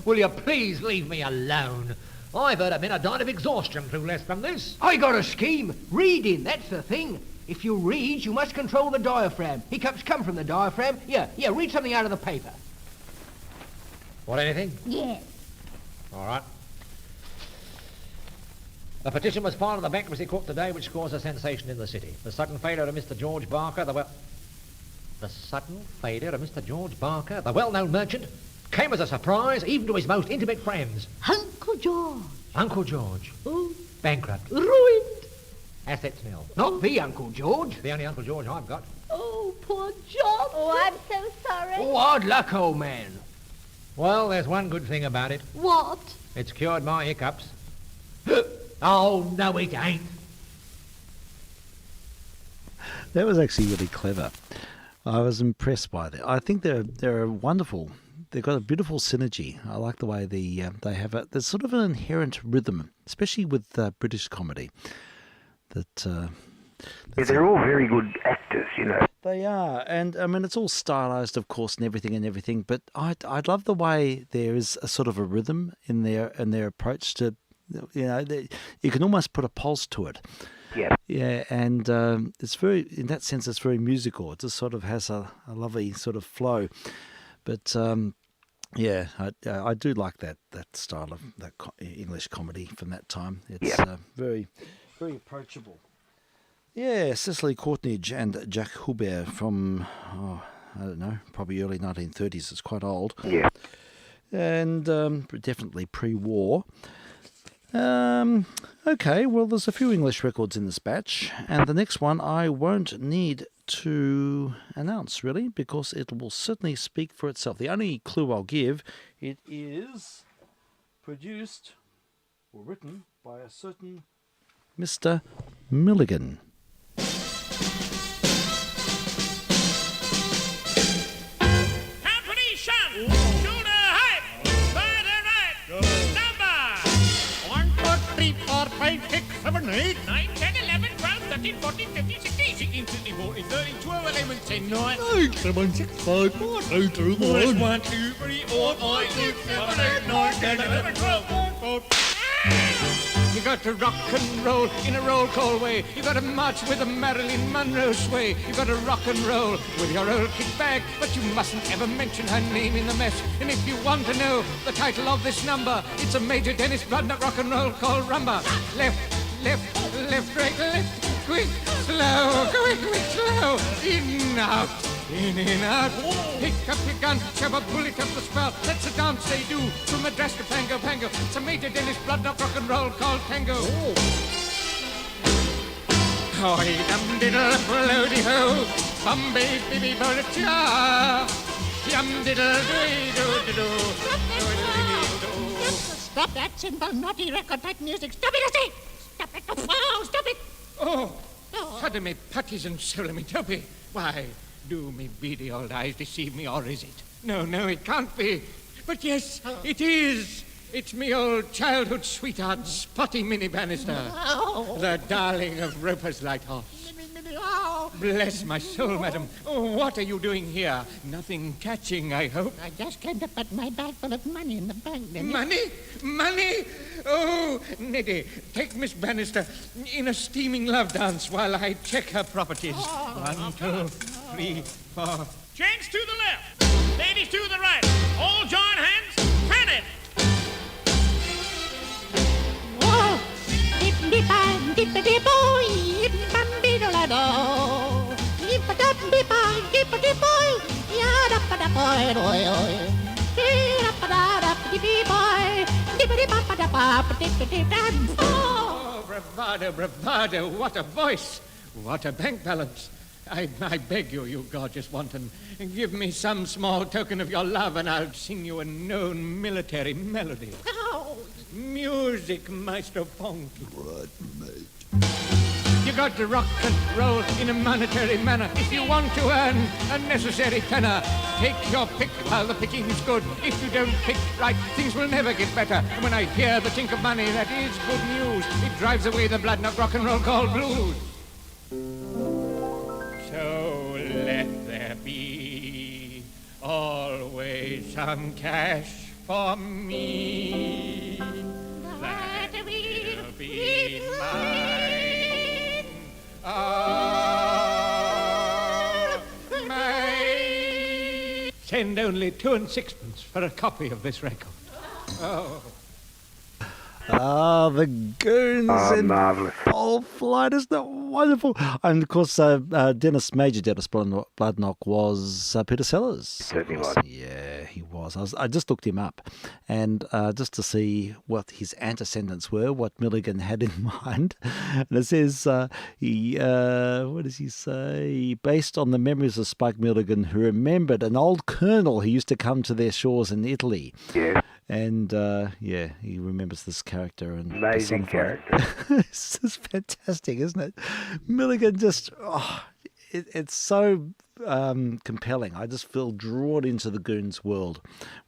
Will you please leave me alone? I've heard a man died of exhaustion through less than this. I got a scheme. Reading, that's the thing. If you read, you must control the diaphragm. Hiccups come from the diaphragm. Yeah, read something out of the paper. Want anything? Yes. All right. A petition was filed in the bankruptcy court today which caused a sensation in the city. The sudden failure of Mr. George Barker, the well-known merchant, came as a surprise even to his most intimate friends. Uncle George. Uncle George. Oh. Bankrupt. Ruined. Assets nil. Not the Uncle George. The only Uncle George I've got. Oh, poor John. Oh, I'm so sorry. Oh, hard luck, old man. Well, there's one good thing about it. What? It's cured my hiccups. Oh, no, it ain't. That was actually really clever. I was impressed by that. I think they're wonderful. They've got a beautiful synergy. I like the way they have it. There's sort of an inherent rhythm, especially with British comedy. Yeah, they're all very good actors, you know. They are, and I mean it's all stylized, of course, and everything. But I love the way there is a sort of a rhythm in their approach to, you know, you can almost put a pulse to it. Yeah. Yeah, and it's very, in that sense, it's very musical. It just sort of has a lovely sort of flow. But yeah, I do like that style of that English comedy from that time. It's very, very approachable. Yeah, Cecily Courtnidge and Jack Hubert from, I don't know, probably early 1930s. It's quite old. Yeah. And definitely pre-war. Okay, well, there's a few English records in this batch, and the next one I won't need to announce, really, because it will certainly speak for itself. The only clue I'll give, it is produced or written by a certain Mr. Milligan. Competition! Shoulder height! By the right! Number! 1, 2, 3, 4, 5, 6, 7, 8, 9, 10, 11, 12, 13, 14, 15, 16, 17, 18, 14, 13, 12, 11, 10, 9, 7, 6, 5, 4, 3, 2, 1. 1, 2, 3, 4, 5, 6, 7, 8, 9, 10, 11, 12, 13, 14. You got to rock and roll in a roll call way. You got to march with a Marilyn Monroe sway. You got to rock and roll with your old kick bag, but you mustn't ever mention her name in the mess. And if you want to know the title of this number, it's a Major Dennis Bludnut rock and roll called Rumba. Left, left, left, right, left, quick, slow, quick, slow, in, out. In and out, pick up your gun, shove a bullet up the spout. That's a dance they do from Madras to Pango Pango. It's a Major Dennis Bludnut rock and roll called tango. Oh, dum diddle floaty ho, bum baby bird cha, yum diddle do do do. Stop that simple naughty record type music. Stop it, I say! Stop it! Oh, stop it! Oh, pardon me, putties and solemn toby. Why? Do me beady old eyes deceive me, or is it? No, it can't be. But yes, it is. It's me old childhood sweetheart, Spotty Minnie Bannister. The darling of Roper's Light Horse. Oh, Bless my soul, madam. Oh, what are you doing here? Nothing catching, I hope. I just came to put my bag full of money in the bank. Money? Money? Oh, Neddy, take Miss Bannister in a steaming love dance while I check her properties. 1, 2, 3, 4. Gents to the left, ladies to the right. All join hands, pan it. Whoa! Dippity-bang, dippity-boy, yip-bam-diddle-a-do. Yip-a-dap-di-bang, dippity-boy, ya-da-ba-da-boy-doy-oy. Yip-a-da-da-di-boy, dippity-ba-ba-da-ba-ba-dippity-dam. Oh, bravado, bravado. What a voice. What a bank balance. I beg you, you gorgeous wanton, give me some small token of your love and I'll sing you a known military melody. Oh. Music, Maestro Ponky. Right, mate. You got to rock and roll in a monetary manner if you want to earn a necessary tenner. Take your pick while the picking's good. If you don't pick right, things will never get better. And when I hear the tink of money, that is good news. It drives away the blood nut rock and roll called blues. So let there be always some cash for me. That will be mine. Oh, mine. Send only 2 and 6pence for a copy of this record. Oh. Ah, the Goons in marvellous. full flight. Isn't that wonderful? And of course, Major Dennis Bloodnock was Peter Sellers. Certainly was. Yeah, he was. I just looked him up, and just to see what his antecedents were, what Milligan had in mind. And it says what does he say? Based on the memories of Spike Milligan, who remembered an old colonel who used to come to their shores in Italy. Yeah. And he remembers this character and amazing character. It's just fantastic, isn't it? Milligan just it's so compelling. I just feel drawn into the Goons world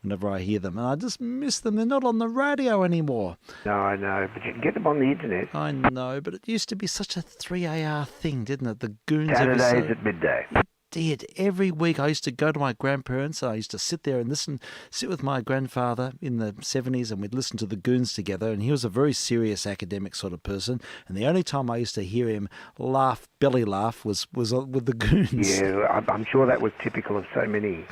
whenever I hear them, and I just miss them. They're not on the radio anymore. No, I know, but you can get them on the internet. I know, but it used to be such a 3AR thing, didn't it? The Goons Saturdays at midday. Did. Every week I used to go to my grandparents and I used to sit there and sit with my grandfather in the 70s, and we'd listen to the Goons together, and he was a very serious academic sort of person, and the only time I used to hear him belly laugh was with the Goons. Yeah, I'm sure that was typical of so many.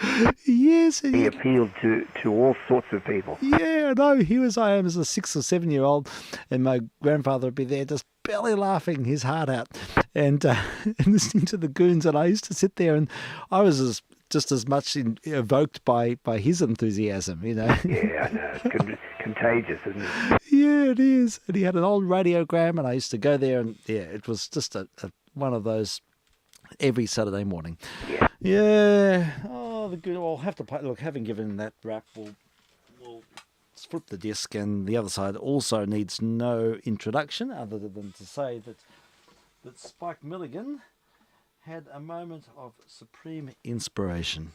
Yes. He appealed to all sorts of people. Yeah, I know. Here as I am as a 6 or 7 year old, and my grandfather would be there just belly laughing his heart out and listening to the Goons, and I used to sit there and I was just as much evoked by his enthusiasm, you know. Yeah, I know. It's contagious, isn't it? Yeah, it is. And he had an old radiogram, and I used to go there, and it was just one of those every Saturday morning. Yeah. Oh, the good. I'll have to play. Look, having given that rap, we'll flip the disc, and the other side also needs no introduction other than to say that Spike Milligan had a moment of supreme inspiration.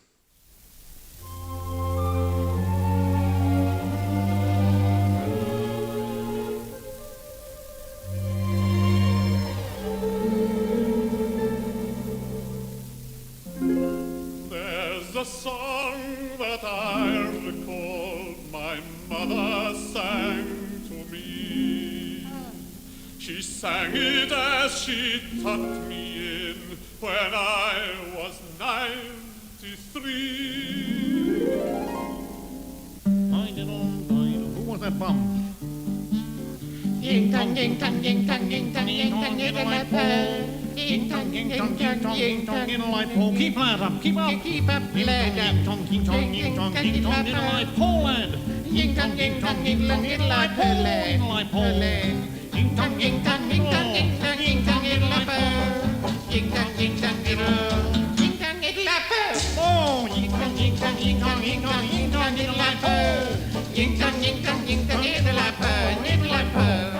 There's a song that I recall my mother sang to me. She sang it as she tucked me in when I was 93. Who was that bum? Ying tang, ying tang, ying tang, ying tang, ying tang, ying tang, ying tang, ying tang, ying tang, ying tang, ying tang. Keep that up, keep up. Keep up, lad. Ying tong, ying tong, ying tong, ying tong, ying like Paul lad. Ying tang, ying tang, ying tang, ying like Paul lad. Ying tang, ying tang, ying tang, ying tang, ying tang, ying like Paul. Ying tang, ying tang, ying tang, ying like Paul. Oh, ying tang, ying tang, ying tang, ying tang, ying tang, ying like Paul. Ying tang, ying tang, ying tang, ying like Paul, ying like Paul.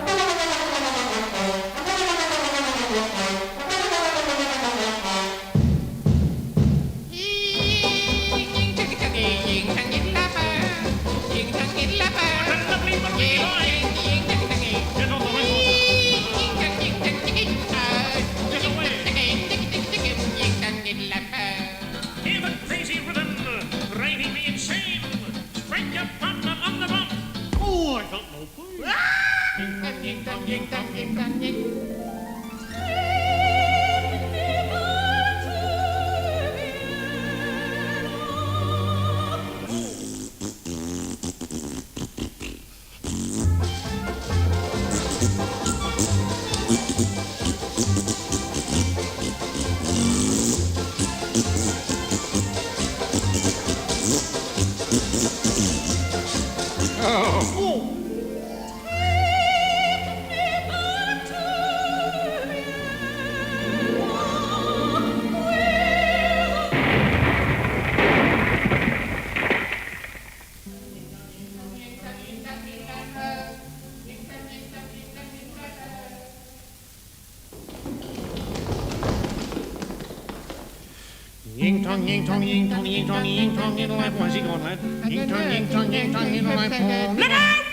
ying tong, ying tong, ying tong, ying tong, it'll have one. She going, lad. Ying tong, ying tong, ying tong, it'll have one. Look out!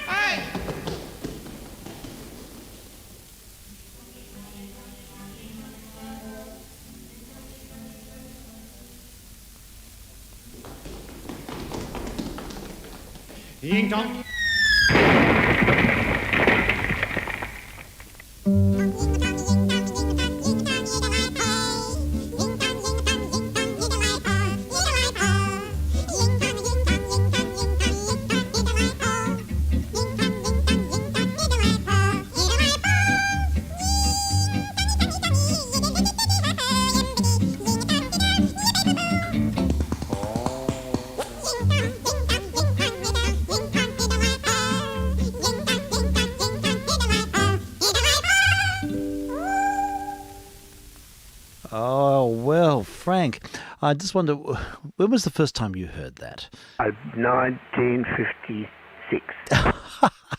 Ying tong. Oh, well, Frank, I just wonder, when was the first time you heard that? 1956.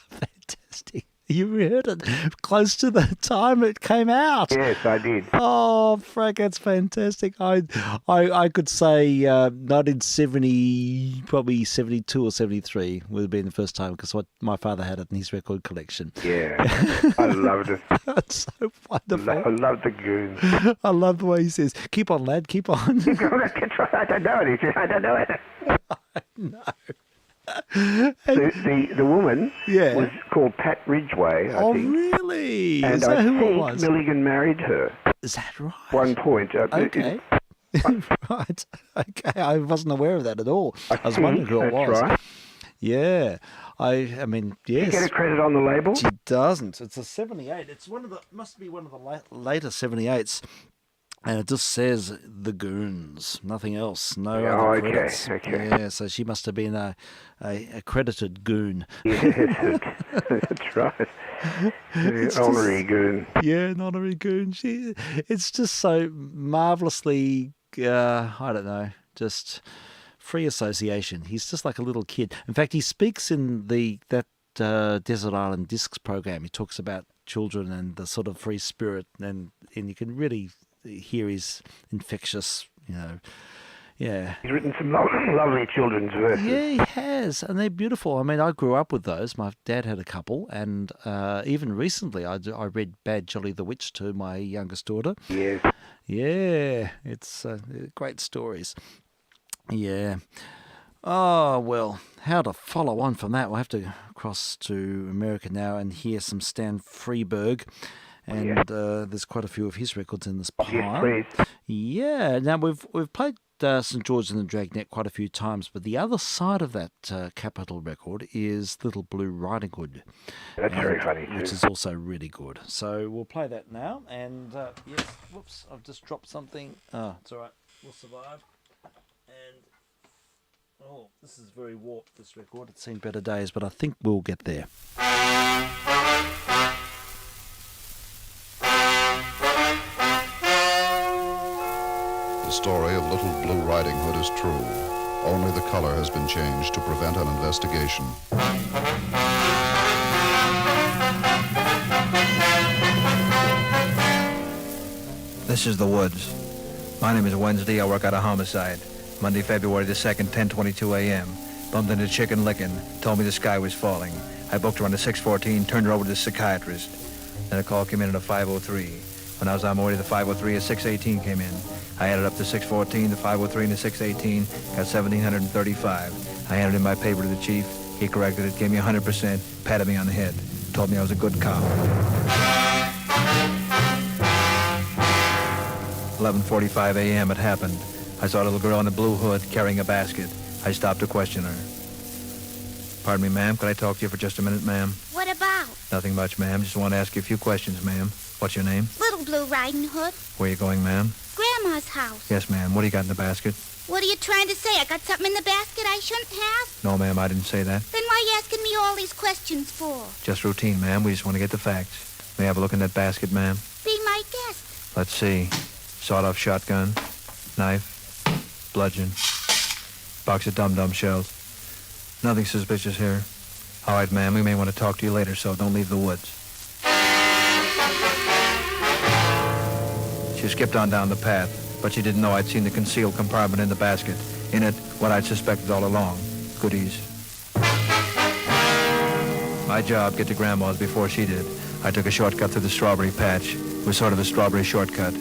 Fantastic. You heard it close to the time it came out. Yes, I did. Oh, Frank, that's fantastic. I could say 1970, probably 72 or 73 would have been the first time, because my father had it in his record collection. Yeah, I loved it. That's so wonderful. I love the goons. I love the way he says, "Keep on, lad, keep on." That's right. I don't know it. He said, I don't know it. No. The woman Yeah. was called Pat Ridgway, I Oh, think. really? And Is that I who it think was? Milligan married her. Is that right? One point. Okay. Right. Okay. I wasn't aware of that at all. I was wondering who it that's was. right. Yeah. I mean, yes. You get a credit on the label? She doesn't. It's a 78. It's must be one of the later 78s. And it just says The Goons, nothing else, no other credits. Okay. Yeah, so she must have been a credited goon. Yes, that's right. Honorary goon. Yeah, an honorary goon. It's just so marvellously, I don't know, just free association. He's just like a little kid. In fact, he speaks in that Desert Island Discs program. He talks about children and the sort of free spirit, and you can really hear his infectious, yeah. He's written some lovely children's verses. Yeah, he has, and they're beautiful. I mean, I grew up with those. My dad had a couple, and even recently I read Bad Jolly the Witch to my youngest daughter. Yes. Yeah, it's great stories. Yeah. Oh, well, how to follow on from that? We'll have to cross to America now and hear some Stan Freberg. And there's quite a few of his records in this pile. Yes, please. Yeah. Now, we've played St. George and the Dragnet quite a few times, but the other side of that Capitol record is Little Blue Riding Hood. That's very funny, too. Which is also really good. So we'll play that now. And, yes, whoops, I've just dropped something. Oh, it's all right. We'll survive. And, oh, this is very warped, this record. It's seen better days, but I think we'll get there. The story of Little Blue Riding Hood is true. Only the color has been changed to prevent an investigation. This is the woods. My name is Wednesday. I work out a homicide. Monday, February the 2nd, 10:22 a.m. Bumped into Chicken Lickin'. Told me the sky was falling. I booked her on the 614, turned her over to the psychiatrist. Then a call came in at a 503. When I was on my way to the 503, a 618 came in. I added up the 614, the 503, and the 618, got 1,735. I handed in my paper to the chief. He corrected it, gave me 100%, patted me on the head, told me I was a good cop. 11:45 a.m. it happened. I saw a little girl in a blue hood carrying a basket. I stopped to question her. Pardon me, ma'am. Could I talk to you for just a minute, ma'am? What about? Nothing much, ma'am. Just want to ask you a few questions, ma'am. What's your name? Little Blue Riding Hood. Where are you going, ma'am? Grandma's house. Yes, ma'am. What do you got in the basket? What are you trying to say? I got something in the basket I shouldn't have? No, ma'am, I didn't say that. Then why are you asking me all these questions for? Just routine, ma'am. We just want to get the facts. May I have a look in that basket, ma'am? Be my guest. Let's see. Sawed-off shotgun, knife, bludgeon, box of dum-dum shells. Nothing suspicious here. All right, ma'am, we may want to talk to you later, so don't leave the woods. She skipped on down the path. but she didn't know I'd seen the concealed compartment in the basket. In it, what I'd suspected all along, goodies. My job, get to Grandma's before she did. I took a shortcut through the strawberry patch. It was sort of a strawberry shortcut.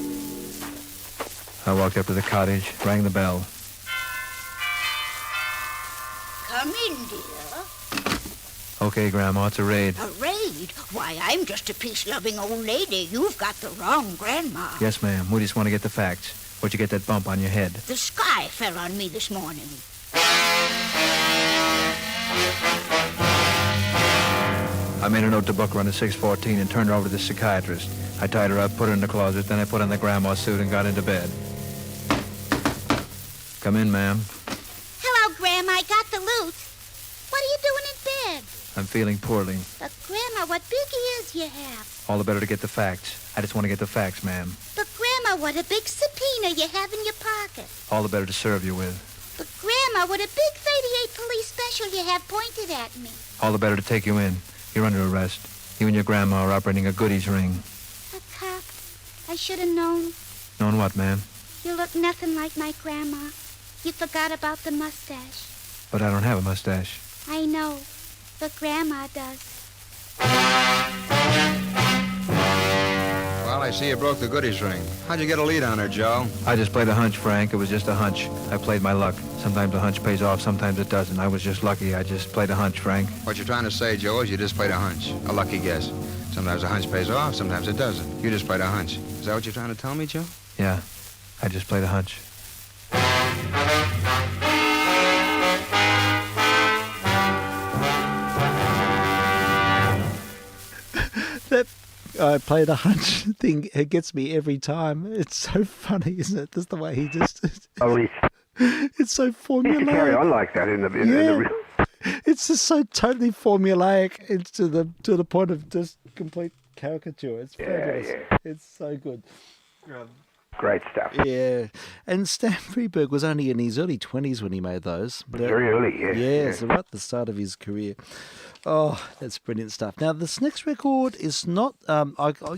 I walked up to the cottage, rang the bell. Come in, dear. Okay, Grandma, it's a raid. A raid? Why, I'm just a peace-loving old lady. You've got the wrong grandma. Yes, ma'am. We just want to get the facts. Where'd you get that bump on your head? The sky fell on me this morning. I made a note to book her on the 614 and turned her over to the psychiatrist. I tied her up, put her in the closet, then I put on the grandma suit and got into bed. Come in, ma'am. Hello, Grandma. I got the loot. What are you doing in bed? I'm feeling poorly. But, Grandma, what big ears you have. All the better to get the facts. I just want to get the facts, ma'am. But, Grandma, what a big subpoena you have in your pocket. All the better to serve you with. But, Grandma, what a big 38 police special you have pointed at me. All the better to take you in. You're under arrest. You and your grandma are operating a goodies ring. A cop. I should have known. Known what, ma'am? You look nothing like my grandma. You forgot about the mustache. But I don't have a mustache. I know, but Grandma does. Well, I see you broke the goodies ring. How'd you get a lead on her, Joe? I just played a hunch, Frank. It was just a hunch. I played my luck. Sometimes a hunch pays off, sometimes it doesn't. I was just lucky. I just played a hunch, Frank. What you're trying to say, Joe, is you just played a hunch. A lucky guess. Sometimes a hunch pays off, sometimes it doesn't. You just played a hunch. Is that what you're trying to tell me, Joe? Yeah, I just played a hunch. That I played a hunch thing. It gets me every time. It's so funny, isn't it? Just the way he just. Oh, it's so formulaic. He used to carry on like that in the real. It's just so totally formulaic. It's to the point of just complete caricature. It's fabulous. Yeah. It's so good. Great stuff. Yeah, and Stan Freberg was only in his early 20s when he made those. Very early, yes. Yeah, so right at the start of his career. Oh, that's brilliant stuff. Now, this next record is not.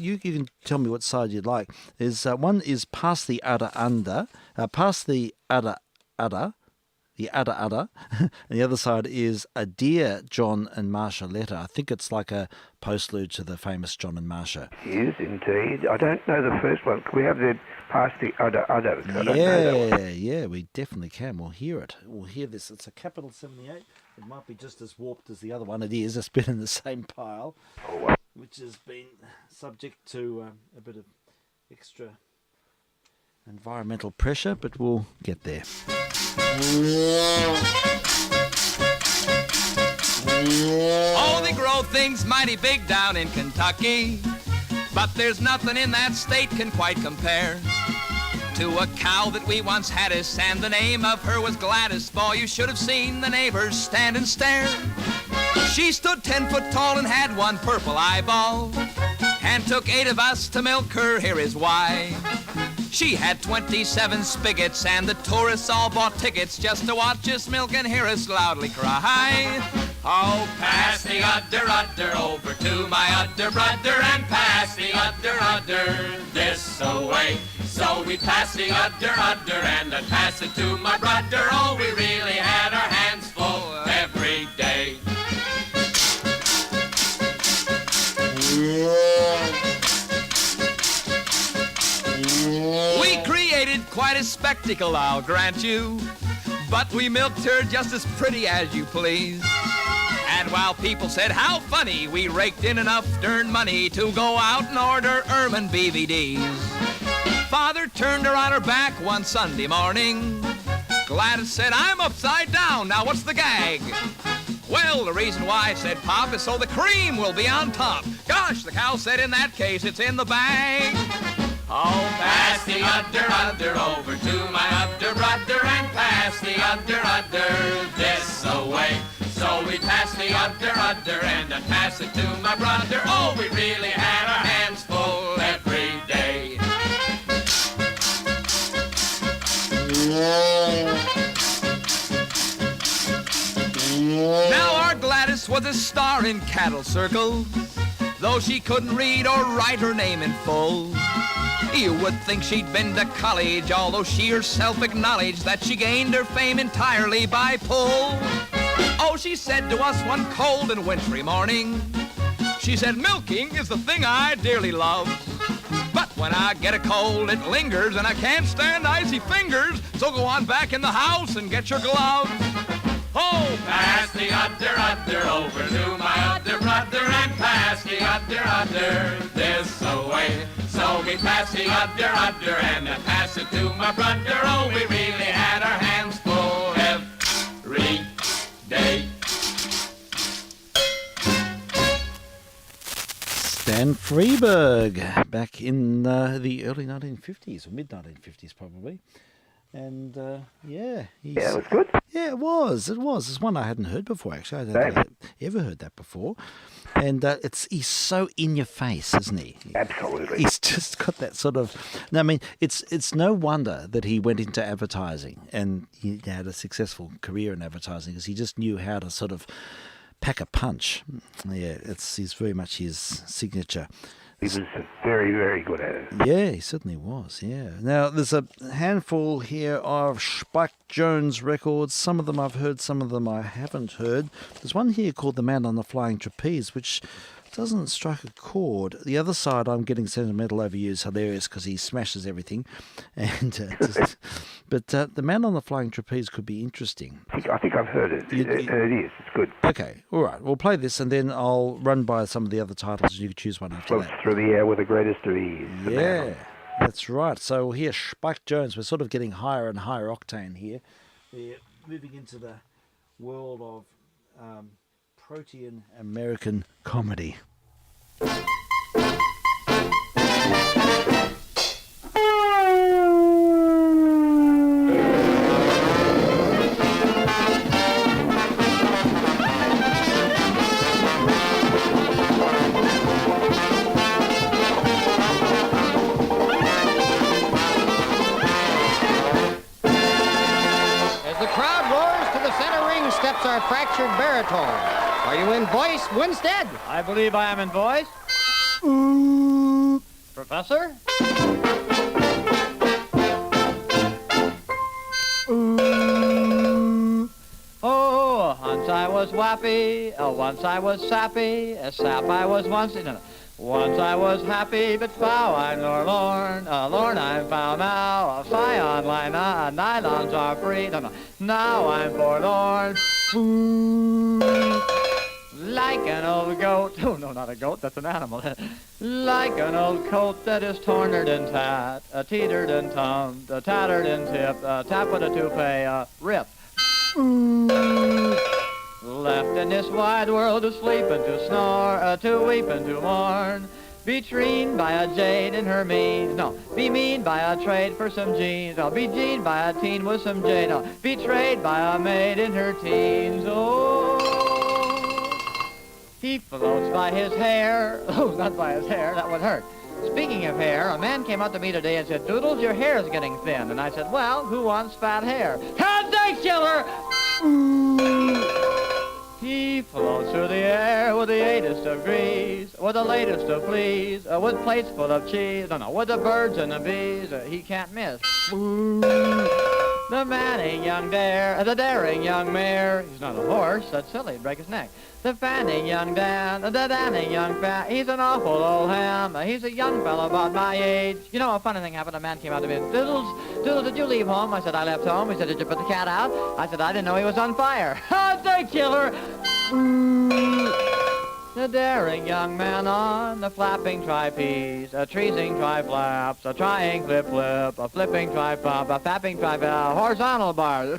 You can tell me what side you'd like. There's one is Past the Udder Under, Past the Udder Udder. The Udder Udder, and the other side is A Dear John and Marsha Letter. I think it's like a postlude to the famous John and Marsha. Yes, indeed. I don't know the first one. Can we have the Past the Udder Udder? I don't know that one. Yeah, we definitely can. We'll hear it. We'll hear this. It's a Capital 78. It might be just as warped as the other one. It is. It's been in the same pile, which has been subject to a bit of extra environmental pressure, but we'll get there. Oh, they grow things mighty big down in Kentucky, but there's nothing in that state can quite compare to a cow that we once had us, and the name of her was Gladys. Boy, you should have seen the neighbors stand and stare. She stood 10 foot tall and had one purple eyeball, and took 8 of us to milk her. Here is why. She had 27 spigots, and the tourists all bought tickets just to watch us milk and hear us loudly cry. Oh, pass the udder, udder over to my udder brother, and pass the udder, udder this away. So we pass the udder, udder, and I'd pass it to my brother. Oh, we really had our hands full every day. We created quite a spectacle, I'll grant you, but we milked her just as pretty as you please. And while people said how funny, we raked in enough darn money to go out and order ermine BVDs. Father turned her on her back one Sunday morning. Gladys said, I'm upside down, now what's the gag? Well, the reason why, said Pop, is so the cream will be on top. Gosh, the cow said, in that case, it's in the bag. Oh, pass the udder, udder over to my udder brother, and pass the udder, udder this away. So we pass the udder, udder, and I'd pass it to my brother. Oh, we really had our hands full every day. Now our Gladys was a star in cattle circles, though she couldn't read or write her name in full. You would think she'd been to college, although she herself acknowledged that she gained her fame entirely by pull. Oh, she said to us one cold and wintry morning, she said, milking is the thing I dearly love. But when I get a cold, it lingers, and I can't stand icy fingers, so go on back in the house and get your gloves. Oh, pass the udder over to my udder brother, and pass the udder this away. So we pass the udder and then pass it to my brother. Oh, we really had our hands full every day. Stan Freberg, back in the early 1950s, or mid-1950s probably. And, yeah. Yeah, it was good. Yeah, it was. It's one I hadn't heard before, actually. I don't think I'd ever heard that before. And he's so in your face, isn't he? Absolutely. He's just got that sort of... No, I mean, it's no wonder that he went into advertising and he had a successful career in advertising, because he just knew how to sort of pack a punch. Yeah, he's very much his signature. He was very, very good at it. Yeah, he certainly was, yeah. Now, there's a handful here of Spike Jones records. Some of them I've heard, some of them I haven't heard. There's one here called The Man on the Flying Trapeze, which doesn't strike a chord. The other side, I'm Getting Sentimental Over You, is hilarious because he smashes everything. And But The Man on the Flying Trapeze could be interesting. I think I've heard it. It is. It's good. Okay, all right. We'll play this and then I'll run by some of the other titles and you can choose one after Floats through the air with the greatest of ease. Yeah, that's right. So here, Spike Jones, we're sort of getting higher and higher octane here. We're moving into the world of protean American comedy. Steps our fractured baritone. Are you in voice, Winstead? I believe I am in voice. Professor? Oh, once I was wappy, once I was sappy, a sap I was once in. Once I was happy, but foul I'm lorn, lorn I'm foul now, a fly on line, nylons are free, now I'm forlorn. Like an old goat, oh no, not a goat, that's an animal, like an old coat that is tornered and tat, teetered and tummed, tattered and tipped, tap with a toupee, rip. Left in this wide world to sleep and to snore, to weep and to mourn. Betrayed by a jade in her means, no, be mean by a trade for some jeans, no, be jeaned by a teen with some jade, no, betrayed by a maid in her teens, oh. He floats by his hair, oh, not by his hair, that would hurt. Speaking of hair, a man came up to me today and said, Doodles, your hair is getting thin. And I said, well, who wants fat hair? Head killer! He floats through the air with the 8th of degrees, with the latest of fleas, with plates full of cheese, with the birds and the bees, he can't miss. The manning young dare, the daring young mare, he's not a horse, that's silly, he'd break his neck. The fanning young Dan, the danning young fat, he's an awful old ham, he's a young fellow about my age. You know, a funny thing happened, a man came out to me, Doodles, did you leave home? I said, I left home. He said, did you put the cat out? I said, I didn't know he was on fire. The killer! The daring young man on the flapping trapeze, a treasing tri-flaps, a trying flip-flip, a flipping tri-pump, a fapping horizontal bar.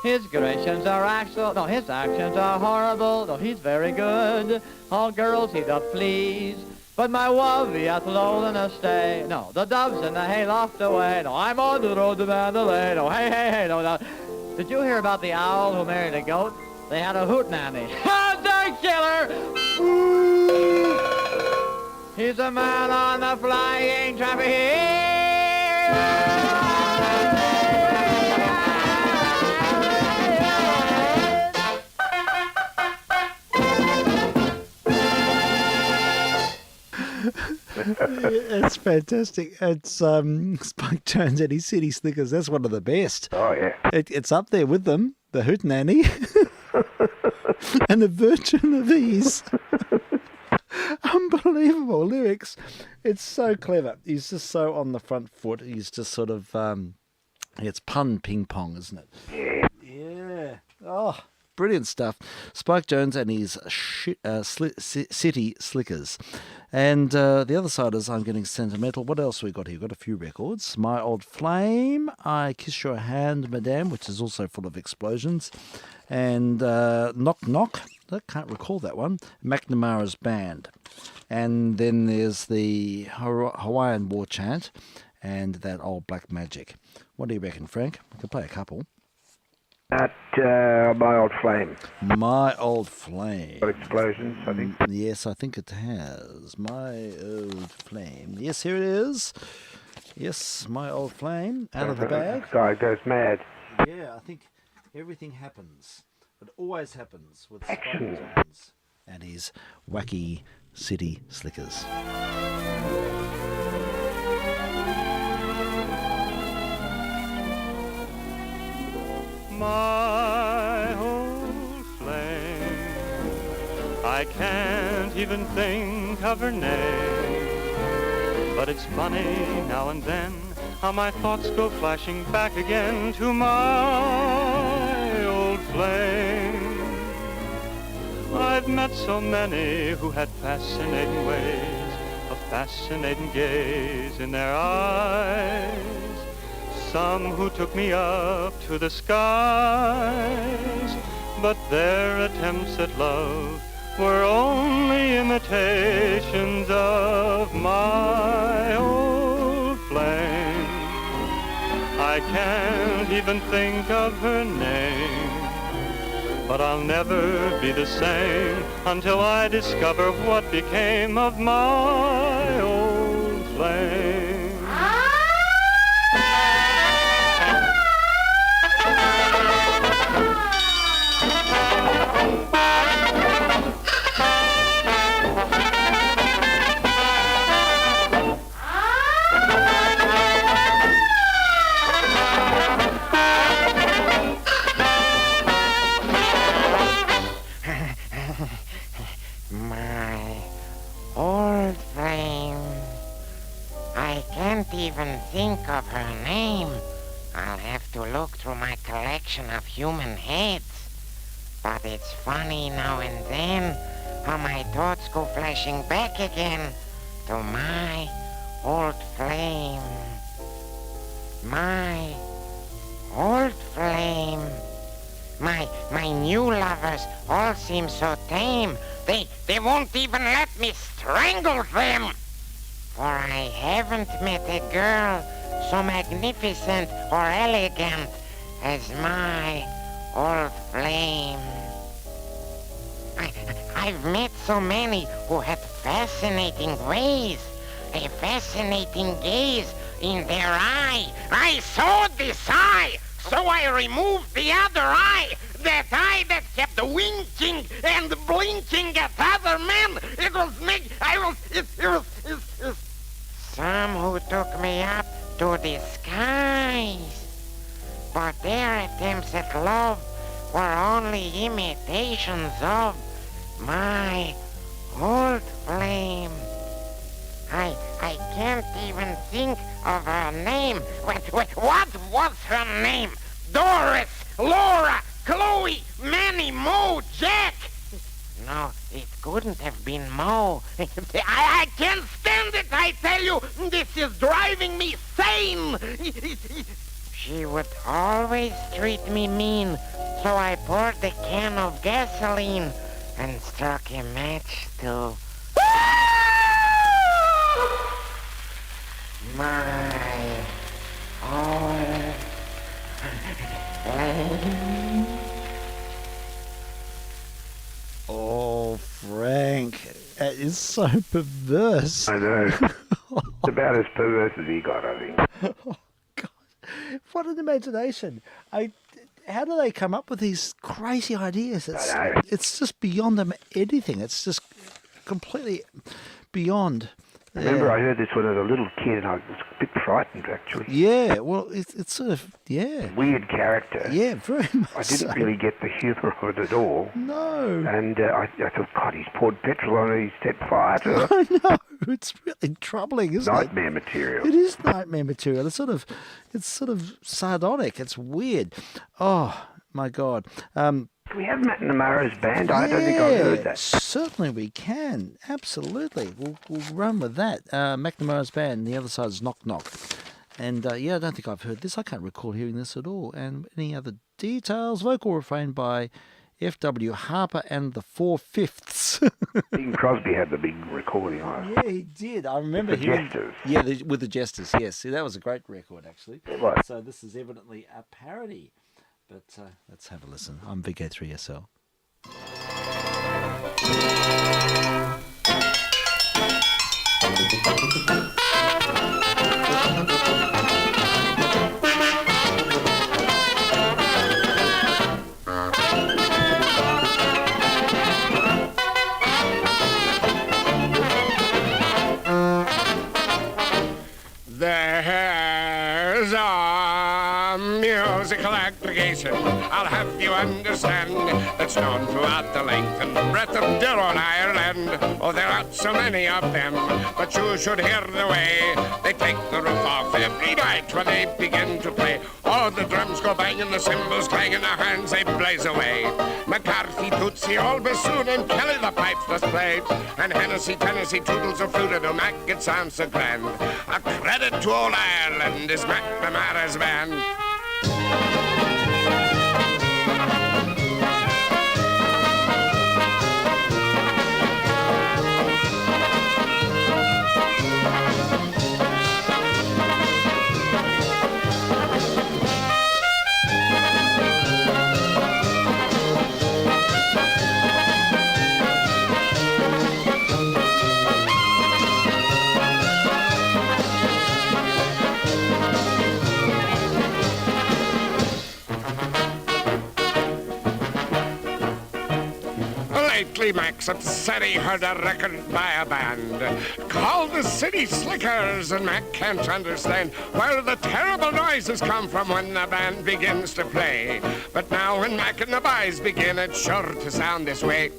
His gradations are his actions are horrible, no, he's very good. All girls he doth please, but my love he hath loathen a stay. No, the doves in the hayloft away, no, I'm on the road to Mandalay, no, hey, no. Did you hear about the owl who married a goat? They had a hootenanny. The killer! He's a man on the flying trapeze. It's fantastic. It's Spike Jones and his City Slickers. That's one of the best. Oh, yeah. It's up there with them. The Hootenanny and the Virgin of Ease. Unbelievable lyrics. It's so clever. He's just so on the front foot. He's just sort of, it's pun ping pong, isn't it? Yeah. Oh, brilliant stuff. Spike Jones and his City Slickers. And the other side is I'm Getting Sentimental. What else we got here? We've got a few records. My Old Flame, I Kiss Your Hand, Madame, which is also full of explosions. And Knock Knock, I can't recall that one. McNamara's Band. And then there's the Hawaiian War Chant and that old Black Magic. What do you reckon, Frank? We could play a couple. At My Old Flame. My Old Flame. Got explosions, I think. Yes, I think it has. My Old Flame. Yes, here it is. Yes, My Old Flame. Out of the bag. This guy goes mad. Yeah, I think everything happens. It always happens with Spike Action. Jones and his wacky City Slickers. My old flame, I can't even think of her name, but it's funny now and then how my thoughts go flashing back again to my old flame. I've met so many who had fascinating ways, a fascinating gaze in their eyes. Some who took me up to the skies, but their attempts at love were only imitations of my old flame. I can't even think of her name, but I'll never be the same until I discover what became of my old flame. My old flame. I can't even think of her name. I'll have to look through my collection of human heads. But it's funny now and then how my thoughts go flashing back again to my old flame. My old flame. My new lovers all seem so tame. They won't even let me strangle them. For I haven't met a girl so magnificent or elegant as my old flame. I've met so many who had fascinating ways, a fascinating gaze in their eye. I saw this eye, so I removed the other eye. That eye that kept winking and blinking at other men. It was me. Some who took me up to the skies. But their attempts at love were only imitations of my old flame. I can't even think of her name. Wait, what was her name? Doris, Laura, Chloe, Manny, Mo, Jack. No, it couldn't have been Mo. I can't stand it, I tell you. This is driving me sane. She would always treat me mean, so I poured a can of gasoline and struck a match to my old flame. Oh, Frank, that is so perverse. I know. It's about as perverse as he got, I think. Oh, God. What an imagination. How do they come up with these crazy ideas? It's just beyond them anything. It's just completely beyond I remember I heard this when I was a little kid, and I was a bit frightened, actually. Yeah, well, it's sort of, yeah. Weird character. Yeah, very much I didn't so. really get the humour of it at all. No. And I thought, God, he's poured petrol on it, he's set fire to it. I know, it's really troubling, isn't Nightmare material. It is nightmare material. It's sort of sardonic. It's weird. Oh, my God. Do we have Matt Namara's band? I don't think I've heard that. Certainly we can. Absolutely. We'll run with that. McNamara's band, the other side is Knock Knock. And I don't think I've heard this. I can't recall hearing this at all. And any other details? Vocal refrain by F.W. Harper and the 4/5. Bing Crosby had the big recording on it. Yeah, he did. I remember With the hearing... Jesters. Yeah, with the Jesters, yes. See, that was a great record, actually. It was. So this is evidently a parody. But let's have a listen. I'm vk3sl. There's a musical aggregation, I'll have you understand, that's known throughout the length and breadth of dear old Ireland. Oh, there aren't so many of them, but you should hear the way they take the roof off every night when they begin to play. Oh, the drums go banging, the cymbals clanging, the hands they blaze away. McCarthy, Tootsie, all bassoon, and Kelly the pipes does play. And Hennessy, Tennessee, Toodles of flute, and Mac, it sounds so grand. A credit to old Ireland is McNamara's band. Lately, Max upset he heard a record by a band called the City Slickers, and Mac can't understand where the terrible noises come from when the band begins to play. But now when Mac and the boys begin, it's sure to sound this way.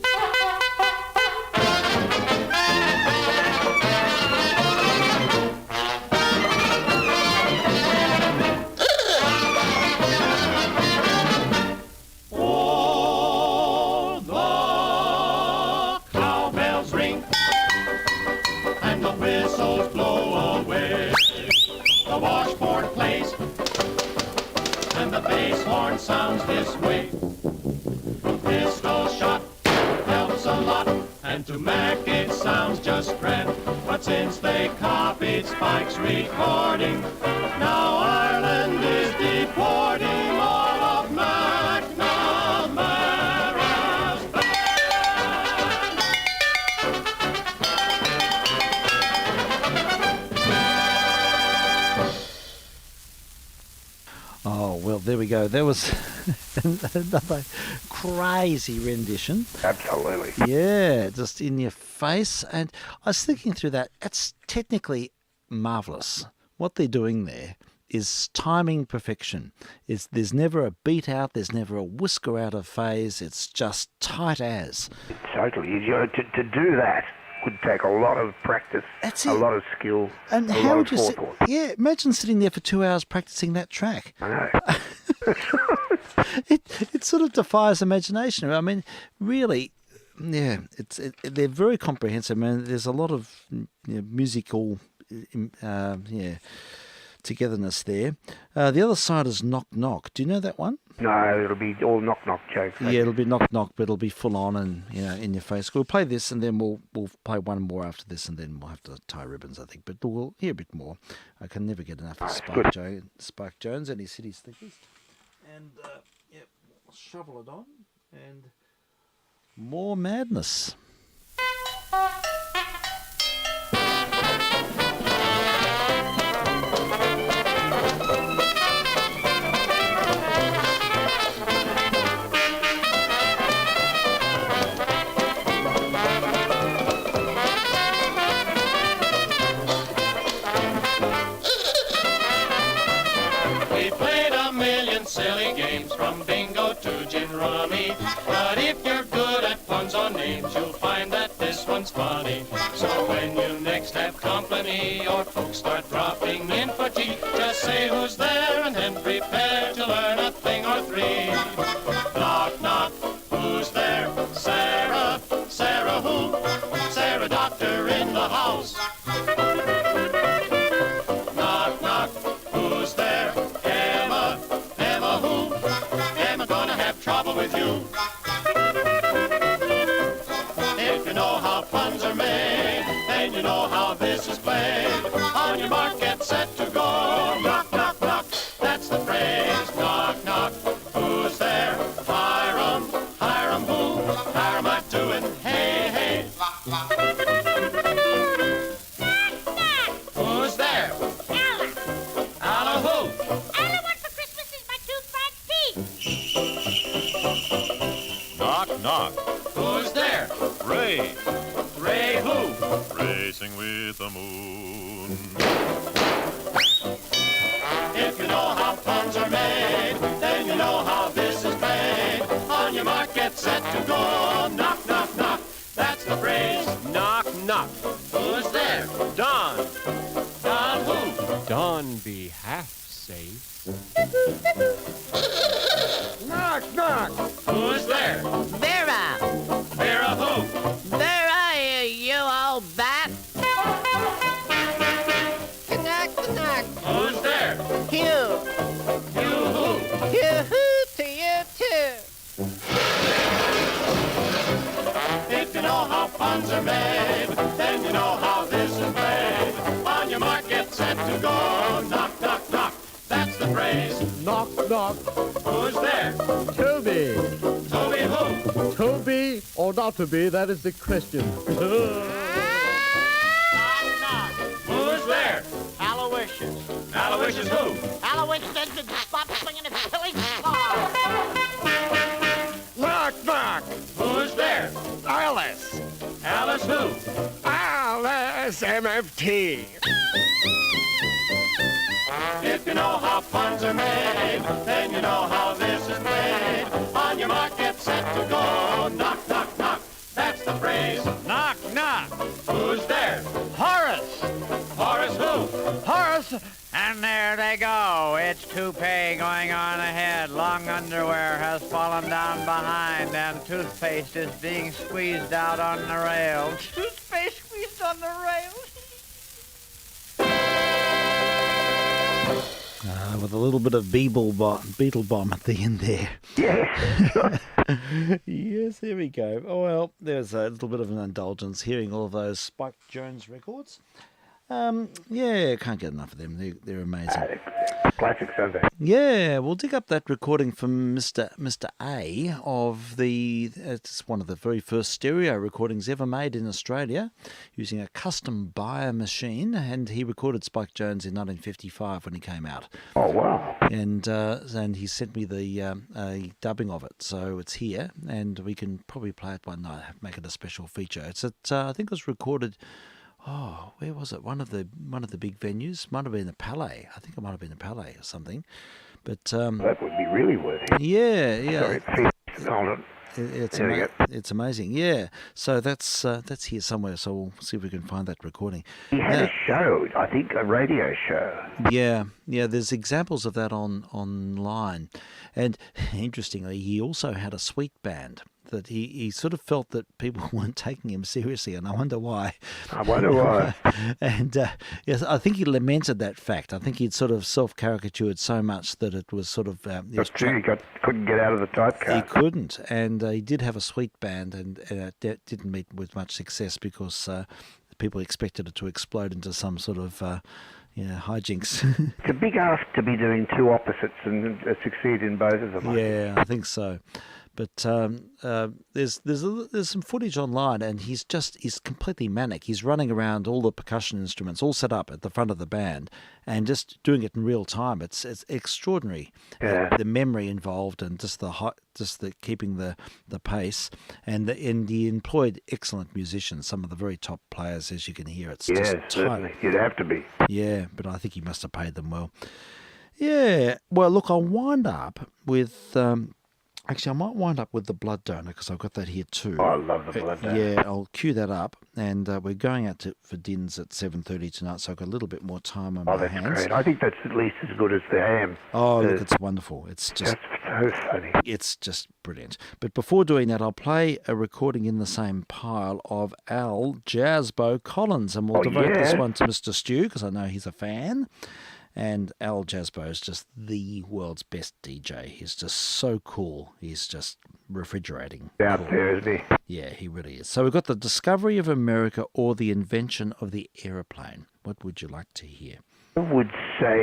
Horn sounds this way. Pistol shot helps a lot, and to Mac it sounds just grand. But since they copied Spike's recording, now Ireland is deporting all of McNamara's band. Oh, well, there we go. There was another crazy rendition. Absolutely. Yeah, just in your face. And I was thinking through that. It's technically marvellous. What they're doing there is timing perfection. There's never a beat out. There's never a whisker out of phase. It's just tight as. Totally. You know, to do that would take a lot of practice, a lot of skill, and a how lot would of you forethought. yeah, imagine sitting there for 2 hours practicing that track. I know. It sort of defies imagination. I mean, really, yeah, they're very comprehensive. I mean, there's a lot of musical, togetherness there. The other side is Knock Knock. Do you know that one? No, it'll be all knock-knock jokes. Yeah, it'll be knock-knock, but it'll be full-on and, in your face. We'll play this, and then we'll play one more after this, and then we'll have to tie ribbons, I think. But we'll hear a bit more. I can never get enough of Spike Jones and his City Slickers. And, we'll shovel it on, and more madness. money. But if you're good at puns on names, you'll find that this one's funny. So when you next have company or folks start dropping in for tea, just say who's there and then prepare to learn a thing or three. Knock, knock, who's there? Sarah, Sarah who? Sarah doctor in the house. Knock, knock, who's there? Emma, Emma who? Emma gonna have trouble with you. If you know how puns are made, then you know how this is played. On your mark, get set to go. Knock, knock, knock, that's the phrase. Knock, knock, who's there? Hiram, Hiram who? How am I doing? Hey, hey. Who's there? Ella. Ella who? Ella, what for Christmas is my two front teeth? Knock, knock. Who's there? Ray. Ray who? Racing with the moon. If you know how puns are made, then you know how this is played. On your mark, get set to go. Knock, knock, knock. That's the phrase. Knock, knock. Who's there? Don. Don who? Don be half safe. Knock, knock. Who's there? Vera. Vera who? Vera, you old bat. Knock, knock. Who's there? Hugh. You who? Hoo-hoo to you too. If you know how puns are made, then you know how this is played. On your mark, get set to go. Knock, knock, knock. That's the phrase. Knock, knock. Who's there? Toby. Toby who? To be or not to be, that is the question. Knock, knock. Who's there? Aloysius. Aloysius who? Aloysius did stop swinging his silly guitar. Knock, knock. Who's there? Alice. Alice who? Alice MFT. If you know how puns are made, then you know how this is played. On your mark, get set to go. Knock, knock, knock. That's the phrase. Knock, knock. Who's there? Horace. Horace who? Horace. And there they go. It's toupee going on ahead. Long underwear has fallen down behind, and toothpaste is being squeezed out on the rails. Toothpaste squeezed on the rails. With a little bit of Beetle bomb at the end there. Yes. Yes, there we go. Oh, well, there's a little bit of an indulgence hearing all of those Spike Jones records. Yeah, can't get enough of them. They're amazing. Classic Sunday. Yeah, we'll dig up that recording from Mr. A of it's one of the very first stereo recordings ever made in Australia using a custom Bayer machine, and he recorded Spike Jones in 1955 when he came out. Oh, wow. And he sent me the dubbing of it, so it's here, and we can probably play it one night, make it a special feature. I think it was recorded. Oh, where was it? One of the big venues. Might have been the Palais. I think it might have been the Palais or something. But that would be really worthy. Yeah. Sorry, hold on. It's amazing. Yeah. So that's here somewhere. So we'll see if we can find that recording. He had a show, I think, a radio show. Yeah. There's examples of that online, and interestingly, he also had a sweet band. That he sort of felt that people weren't taking him seriously, and I wonder why. And yes, I think he lamented that fact. I think he'd sort of self-caricatured so much that it was sort of... That's true, he couldn't get out of the typecast. He couldn't, and he did have a sweet band, and it didn't meet with much success because people expected it to explode into some sort of... hijinks. It's a big ask to be doing two opposites and succeed in both of them. Yeah, I think so. But there's some footage online, and he's completely manic. He's running around all the percussion instruments, all set up at the front of the band, and just doing it in real time. It's extraordinary. Yeah. The memory involved, and just the keeping the pace, and he employed excellent musicians, some of the very top players, as you can hear. It's just certainly. You'd have to be. Yeah, but I think he must have paid them well. Yeah. Well, look, I'll wind up with. Actually, I might wind up with the blood donor because I've got that here too. Oh, I love the blood donor. Yeah, I'll cue that up, and we're going out for dinners at 7:30 tonight, so I've got a little bit more time on my that's hands. great. I think that's at least as good as the ham. Oh, look, it's wonderful. It's just so funny. It's just brilliant. But before doing that, I'll play a recording in the same pile of Al Jasbo Collins, and we'll devote this one to Mr. Stu because I know he's a fan. And Al Jasbo is just the world's best DJ. He's just so cool. He's just refrigerating. Out there, isn't he? Yeah, he really is. So we've got the discovery of America or the invention of the aeroplane. What would you like to hear? I would say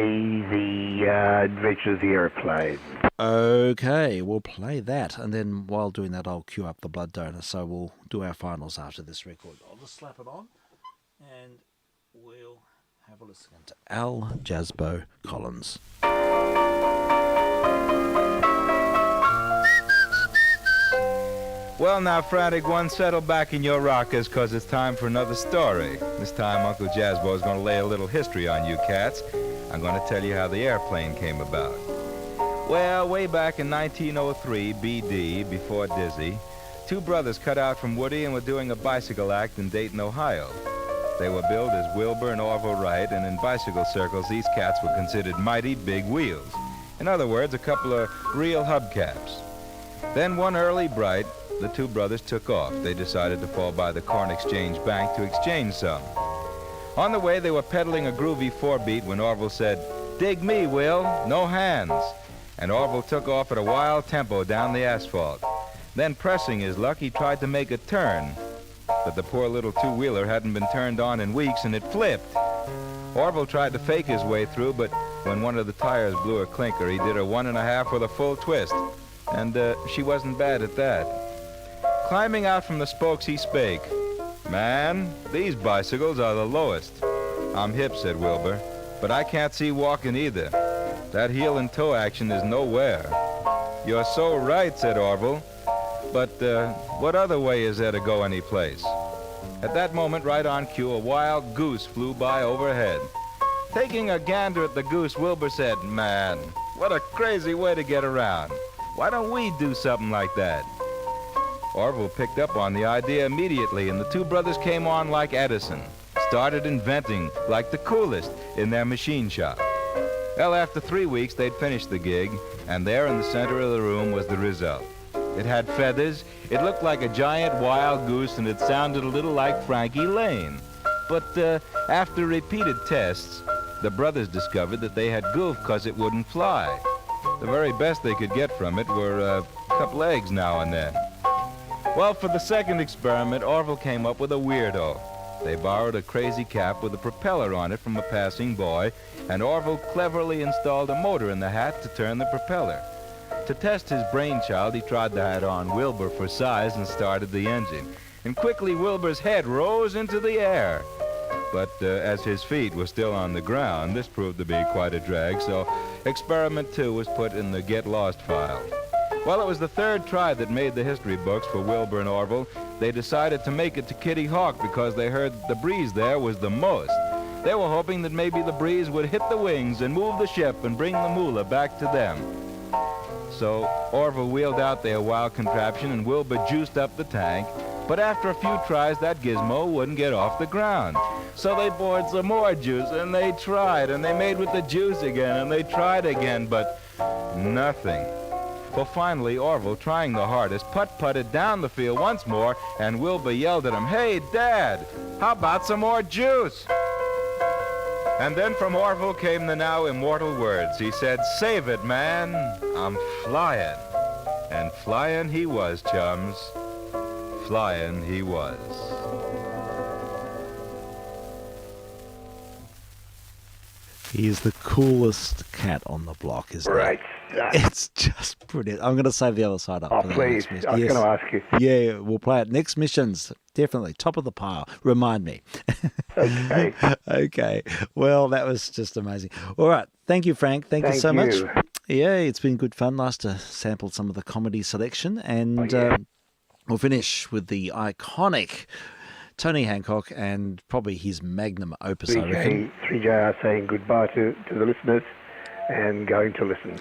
the invention of the aeroplane. Okay, we'll play that. And then while doing that, I'll cue up the blood donor. So we'll do our finals after this record. I'll just slap it on and we'll have a listen to Al Jasbo Collins. Well now, Frantic One, settle back in your rockers, 'cause it's time for another story. This time Uncle Jasbo is going to lay a little history on you cats. I'm going to tell you how the airplane came about. Well, way back in 1903 BD, before Dizzy, two brothers cut out from Woody and were doing a bicycle act in Dayton, Ohio. They were billed as Wilbur and Orville Wright, and in bicycle circles, these cats were considered mighty big wheels. In other words, a couple of real hubcaps. Then one early bright, the two brothers took off. They decided to fall by the Corn Exchange Bank to exchange some. On the way, they were pedaling a groovy 4-beat when Orville said, "Dig me, Will, no hands." And Orville took off at a wild tempo down the asphalt. Then, pressing his luck, he tried to make a turn. But the poor little two-wheeler hadn't been turned on in weeks, and it flipped. Orville tried to fake his way through, but when one of the tires blew a clinker, he did a 1.5 with a full twist. And she wasn't bad at that. Climbing out from the spokes, he spake. "Man, these bicycles are the lowest." "I'm hip," said Wilbur, "but I can't see walking either. That heel and toe action is nowhere." "You're so right," said Orville. "But what other way is there to go any place?" At that moment, right on cue, a wild goose flew by overhead. Taking a gander at the goose, Wilbur said, "Man, what a crazy way to get around. Why don't we do something like that?" Orville picked up on the idea immediately, and the two brothers came on like Edison, started inventing like the coolest in their machine shop. Well, after 3 weeks, they'd finished the gig, and there in the center of the room was the result. It had feathers, it looked like a giant wild goose, and it sounded a little like Frankie Lane. But after repeated tests, the brothers discovered that they had goofed because it wouldn't fly. The very best they could get from it were a couple eggs now and then. Well, for the second experiment, Orville came up with a weirdo. They borrowed a crazy cap with a propeller on it from a passing boy, and Orville cleverly installed a motor in the hat to turn the propeller. To test his brainchild, he tried the hat on Wilbur for size and started the engine. And quickly, Wilbur's head rose into the air. But as his feet were still on the ground, this proved to be quite a drag, so experiment 2 was put in the Get Lost file. Well, it was the third try that made the history books for Wilbur and Orville. They decided to make it to Kitty Hawk because they heard the breeze there was the most. They were hoping that maybe the breeze would hit the wings and move the ship and bring the moolah back to them. So Orville wheeled out their wild contraption and Wilbur juiced up the tank. But after a few tries, that gizmo wouldn't get off the ground. So they poured some more juice, and they tried, and they made with the juice again, and they tried again, but nothing. Well, finally, Orville, trying the hardest, putt-putted down the field once more, and Wilbur yelled at him, "Hey, Dad, how about some more juice?" And then from Orville came the now immortal words. He said, "Save it, man, I'm flying." And flying he was, chums. Flying he was. He is the coolest cat on the block, isn't he? Right. It's just brilliant. I'm going to save the other side up. Oh, for the please. next mission. I was going to ask you. Yeah, we'll play it. Next missions, definitely. Top of the pile. Remind me. Okay. Okay. Well, that was just amazing. All right. Thank you, Frank. Thank you so much. Yeah, it's been good fun. Nice to sample some of the comedy selection. And we'll finish with the iconic Tony Hancock and probably his magnum opus, I reckon. VK3JR saying goodbye to the listeners. and going to listen.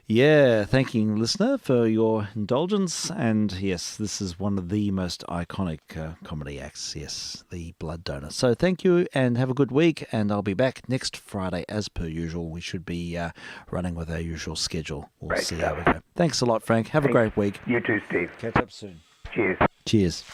Yeah, thanking listener for your indulgence. And yes, this is one of the most iconic comedy acts, yes, the Blood Donor. So thank you and have a good week. And I'll be back next Friday as per usual. We should be running with our usual schedule. We'll Great see stuff. how we go. Thanks a lot, Frank. Have a great week. You too, Steve. Catch up soon. Cheers. Cheers.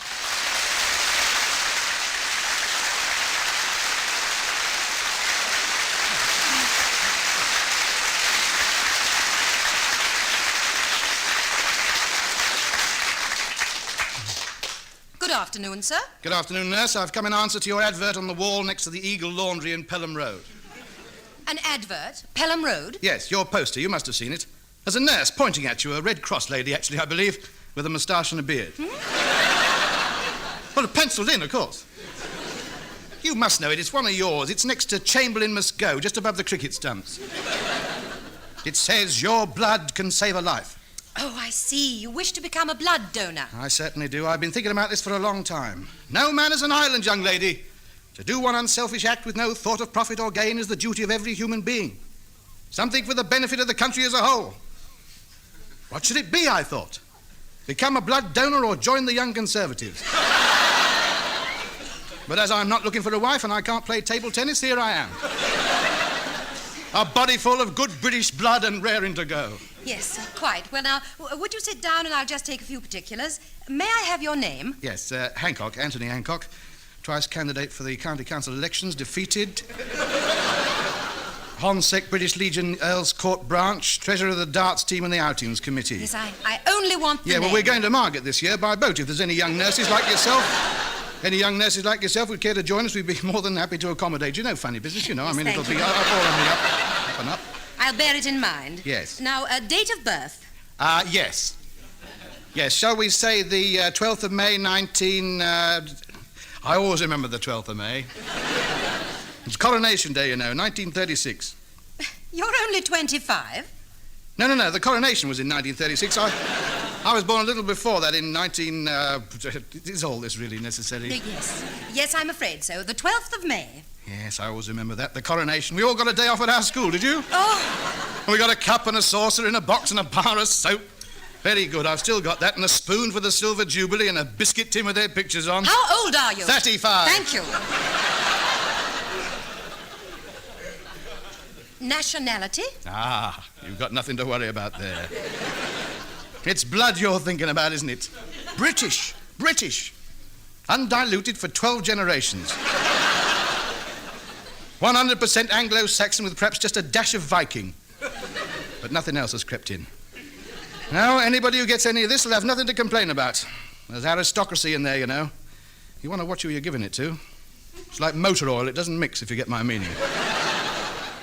Good afternoon, sir. Good afternoon, nurse. I've come in answer to your advert on the wall next to the Eagle Laundry in Pelham Road. An advert? Pelham Road? Yes, your poster. You must have seen it. There's a nurse pointing at you, a Red Cross lady, actually, I believe, with a moustache and a beard. Well, penciled in, of course. You must know it. It's one of yours. It's next to Chamberlain Must Go, just above the cricket stumps. It says, your blood can save a life. Oh, I see. You wish to become a blood donor. I certainly do. I've been thinking about this for a long time. No man is an island, young lady. To do one unselfish act with no thought of profit or gain is the duty of every human being. Something for the benefit of the country as a whole. What should it be, I thought? Become a blood donor or join the Young Conservatives? But as I'm not looking for a wife and I can't play table tennis, here I am. A body full of good British blood and raring to go. Yes, quite. Well, now, would you sit down and I'll just take a few particulars? May I have your name? Yes, Hancock, Anthony Hancock. Twice candidate for the County Council elections, defeated. Honsec, British Legion, Earls Court branch, treasurer of the darts team and the outings committee. Yes, I only want the Yeah, well, name. we're going to Margate this year by boat. If there's any young nurses like yourself, who'd care to join us, we'd be more than happy to accommodate you. No funny business, you know. Yes, I mean, thank it'll be you. all on the up and up. I'll bear it in mind. Yes. Now, date of birth? Yes. Yes, shall we say the 12th of May, I always remember the 12th of May. It's Coronation Day, you know, 1936. You're only 25. No, the coronation was in 1936. I was born a little before that in is all this really necessary? Yes. Yes, I'm afraid so. The 12th of May. Yes, I always remember that. The coronation. We all got a day off at our school, did you? Oh. And we got a cup and a saucer in a box and a bar of soap. Very good. I've still got that. And a spoon for the Silver Jubilee and a biscuit tin with their pictures on. How old are you? 35. Thank you. Nationality? Ah, you've got nothing to worry about there. It's blood you're thinking about, isn't it? British. Undiluted for 12 generations. 100% Anglo-Saxon with perhaps just a dash of Viking. But nothing else has crept in. Now, anybody who gets any of this will have nothing to complain about. There's aristocracy in there, you know. You want to watch who you're giving it to. It's like motor oil. It doesn't mix, if you get my meaning.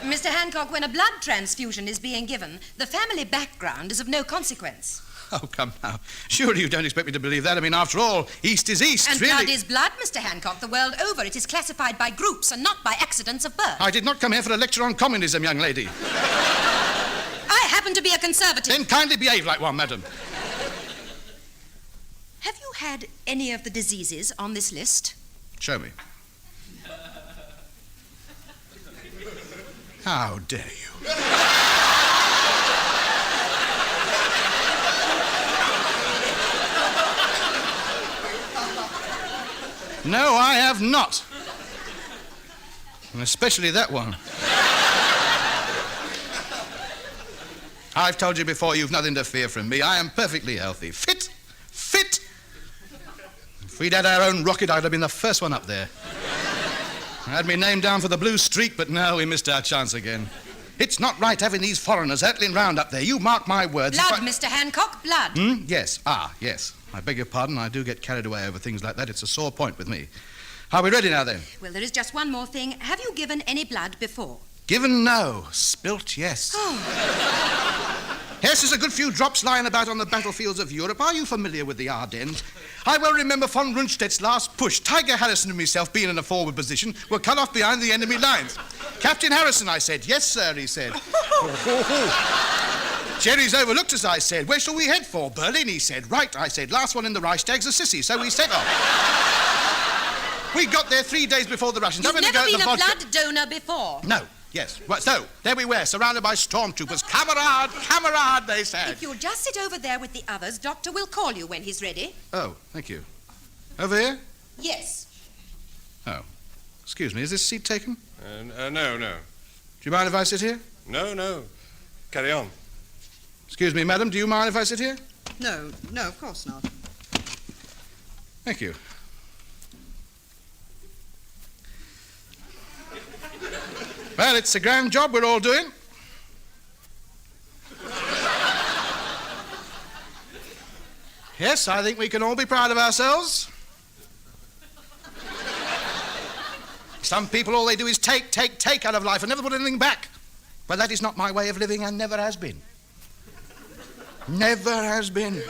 Mr. Hancock, when a blood transfusion is being given, the family background is of no consequence. Oh, come now. Surely you don't expect me to believe that. I mean, after all, East is East, And really. blood is blood, Mr. Hancock, the world over. It is classified by groups and not by accidents of birth. I did not come here for a lecture on communism, young lady. I happen to be a conservative. Then kindly behave like one, madam. Have you had any of the diseases on this list? Show me. How dare you? No, I have not. And especially that one. I've told you before, you've nothing to fear from me. I am perfectly healthy. Fit. If we'd had our own rocket, I'd have been the first one up there. I had me name down for the blue streak, but no, we missed our chance again. It's not right having these foreigners hurtling round up there. You mark my words. Blood, Mr. Hancock, blood. Yes. Yes. I beg your pardon. I do get carried away over things like that. It's a sore point with me. Are we ready now, then? Well, there is just one more thing. Have you given any blood before? Given, no. Spilt, yes. Oh. Yes, there's a good few drops lying about on the battlefields of Europe. Are you familiar with the Ardennes? I well remember von Rundstedt's last push. Tiger Harrison and myself, being in a forward position, were cut off behind the enemy lines. Captain Harrison, I said. Yes, sir, he said. Jerry's overlooked us, I said. Where shall we head for? Berlin, he said. Right, I said. Last one in the Reichstag's a sissy, so we set off. We got there 3 days before the Russians. You've Having never to go been at a the vodka. blood donor before? No. Yes. Right, so, there we were, surrounded by stormtroopers. Camarade, camarade, they said. If you'll just sit over there with the others, Doctor will call you when he's ready. Oh, thank you. Over here? Yes. Oh. Excuse me, is this seat taken? No. Do you mind if I sit here? No. Carry on. Excuse me, madam, do you mind if I sit here? No, of course not. Thank you. Well, it's a grand job we're all doing. Yes, I think we can all be proud of ourselves. Some people, all they do is take out of life and never put anything back. But that is not my way of living and never has been. Never has been.